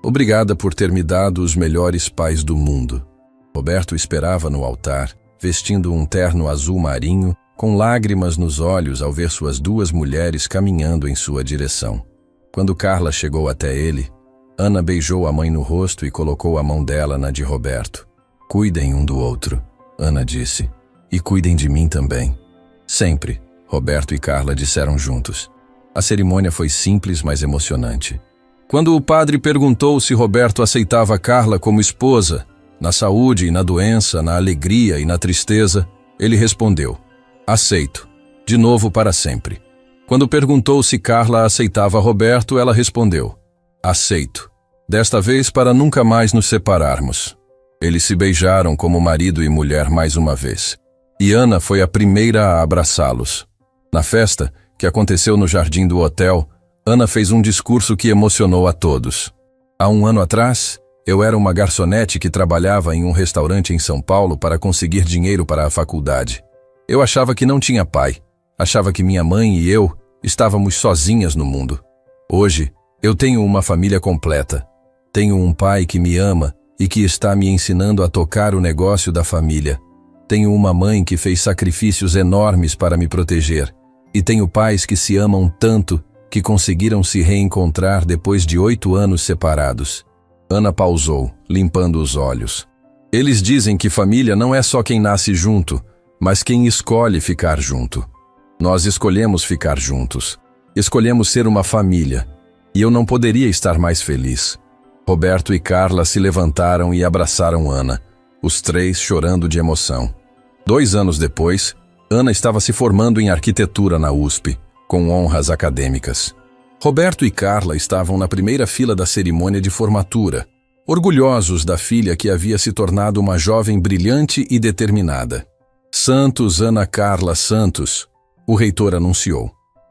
S1: Obrigada por ter me dado os melhores pais do mundo. Roberto esperava no altar, vestindo um terno azul marinho, com lágrimas nos olhos ao ver suas duas mulheres caminhando em sua direção. Quando Carla chegou até ele, Ana beijou a mãe no rosto e colocou a mão dela na de Roberto. Cuidem um do outro, Ana disse, e cuidem de mim também. Sempre, Roberto e Carla disseram juntos. A cerimônia foi simples, mas emocionante. Quando o padre perguntou se Roberto aceitava Carla como esposa, na saúde e na doença, na alegria e na tristeza, ele respondeu: aceito, de novo para sempre. Quando perguntou se Carla aceitava Roberto, ela respondeu: aceito, desta vez para nunca mais nos separarmos. Eles se beijaram como marido e mulher mais uma vez. E Ana foi a primeira a abraçá-los. Na festa, que aconteceu no jardim do hotel, Ana fez um discurso que emocionou a todos. Há um ano atrás, eu era uma garçonete que trabalhava em um restaurante em São Paulo para conseguir dinheiro para a faculdade. Eu achava que não tinha pai. Achava que minha mãe e eu estávamos sozinhas no mundo. Hoje, eu tenho uma família completa. Tenho um pai que me ama e que está me ensinando a tocar o negócio da família. Tenho uma mãe que fez sacrifícios enormes para me proteger. E tenho pais que se amam tanto que conseguiram se reencontrar depois de 8 anos separados. Ana pausou, limpando os olhos. Eles dizem que família não é só quem nasce junto, mas quem escolhe ficar junto. Nós escolhemos ficar juntos. Escolhemos ser uma família. E eu não poderia estar mais feliz. Roberto e Carla se levantaram e abraçaram Ana, os três chorando de emoção. 2 anos depois, Ana estava se formando em arquitetura na USP, com honras acadêmicas. Roberto e Carla estavam na primeira fila da cerimônia de formatura, orgulhosos da filha que havia se tornado uma jovem brilhante e determinada. Santos Ana Carla Santos, o reitor anunciou.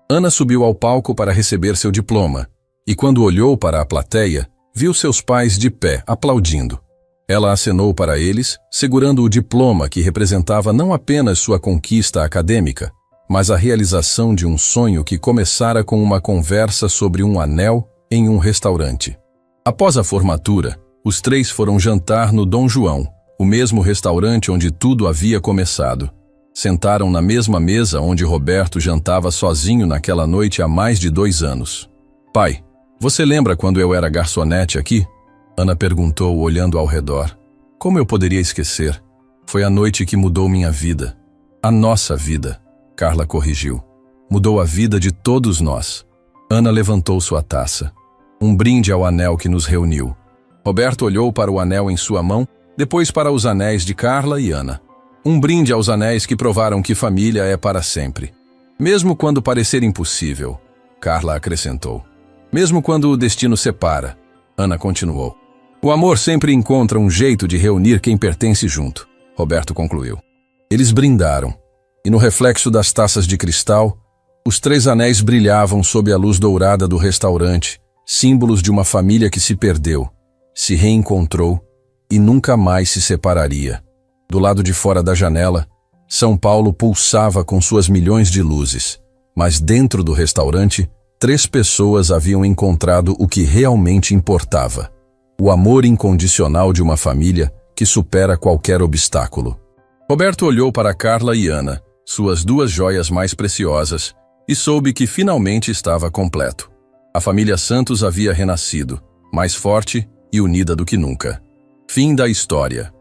S1: Ana subiu ao palco para receber seu diploma, e quando olhou para a plateia, viu seus pais de pé, aplaudindo. Ela acenou para eles, segurando o diploma que representava não apenas sua conquista acadêmica, mas a realização de um sonho que começara com uma conversa sobre um anel em um restaurante. Após a formatura, os 3 foram jantar no Dom João, o mesmo restaurante onde tudo havia começado. Sentaram na mesma mesa onde Roberto jantava sozinho naquela noite há mais de 2 anos. Pai, você lembra quando eu era garçonete aqui? Ana perguntou, olhando ao redor. Como eu poderia esquecer? Foi a noite que mudou minha vida. A nossa vida, Carla corrigiu. Mudou a vida de todos nós. Ana levantou sua taça. Um brinde ao anel que nos reuniu. Roberto olhou para o anel em sua mão, depois para os anéis de Carla e Ana. Um brinde aos anéis que provaram que família é para sempre. Mesmo quando parecer impossível, Carla acrescentou. Mesmo quando o destino separa, Ana continuou. O amor sempre encontra um jeito de reunir quem pertence junto, Roberto concluiu. Eles brindaram, e no reflexo das taças de cristal, os 3 anéis brilhavam sob a luz dourada do restaurante, símbolos de uma família que se perdeu, se reencontrou e nunca mais se separaria. Do lado de fora da janela, São Paulo pulsava com suas milhões de luzes, mas dentro do restaurante, 3 pessoas haviam encontrado o que realmente importava. O amor incondicional de uma família que supera qualquer obstáculo. Roberto olhou para Carla e Ana, suas 2 joias mais preciosas, e soube que finalmente estava completo. A família Santos havia renascido, mais forte e unida do que nunca. Fim da história.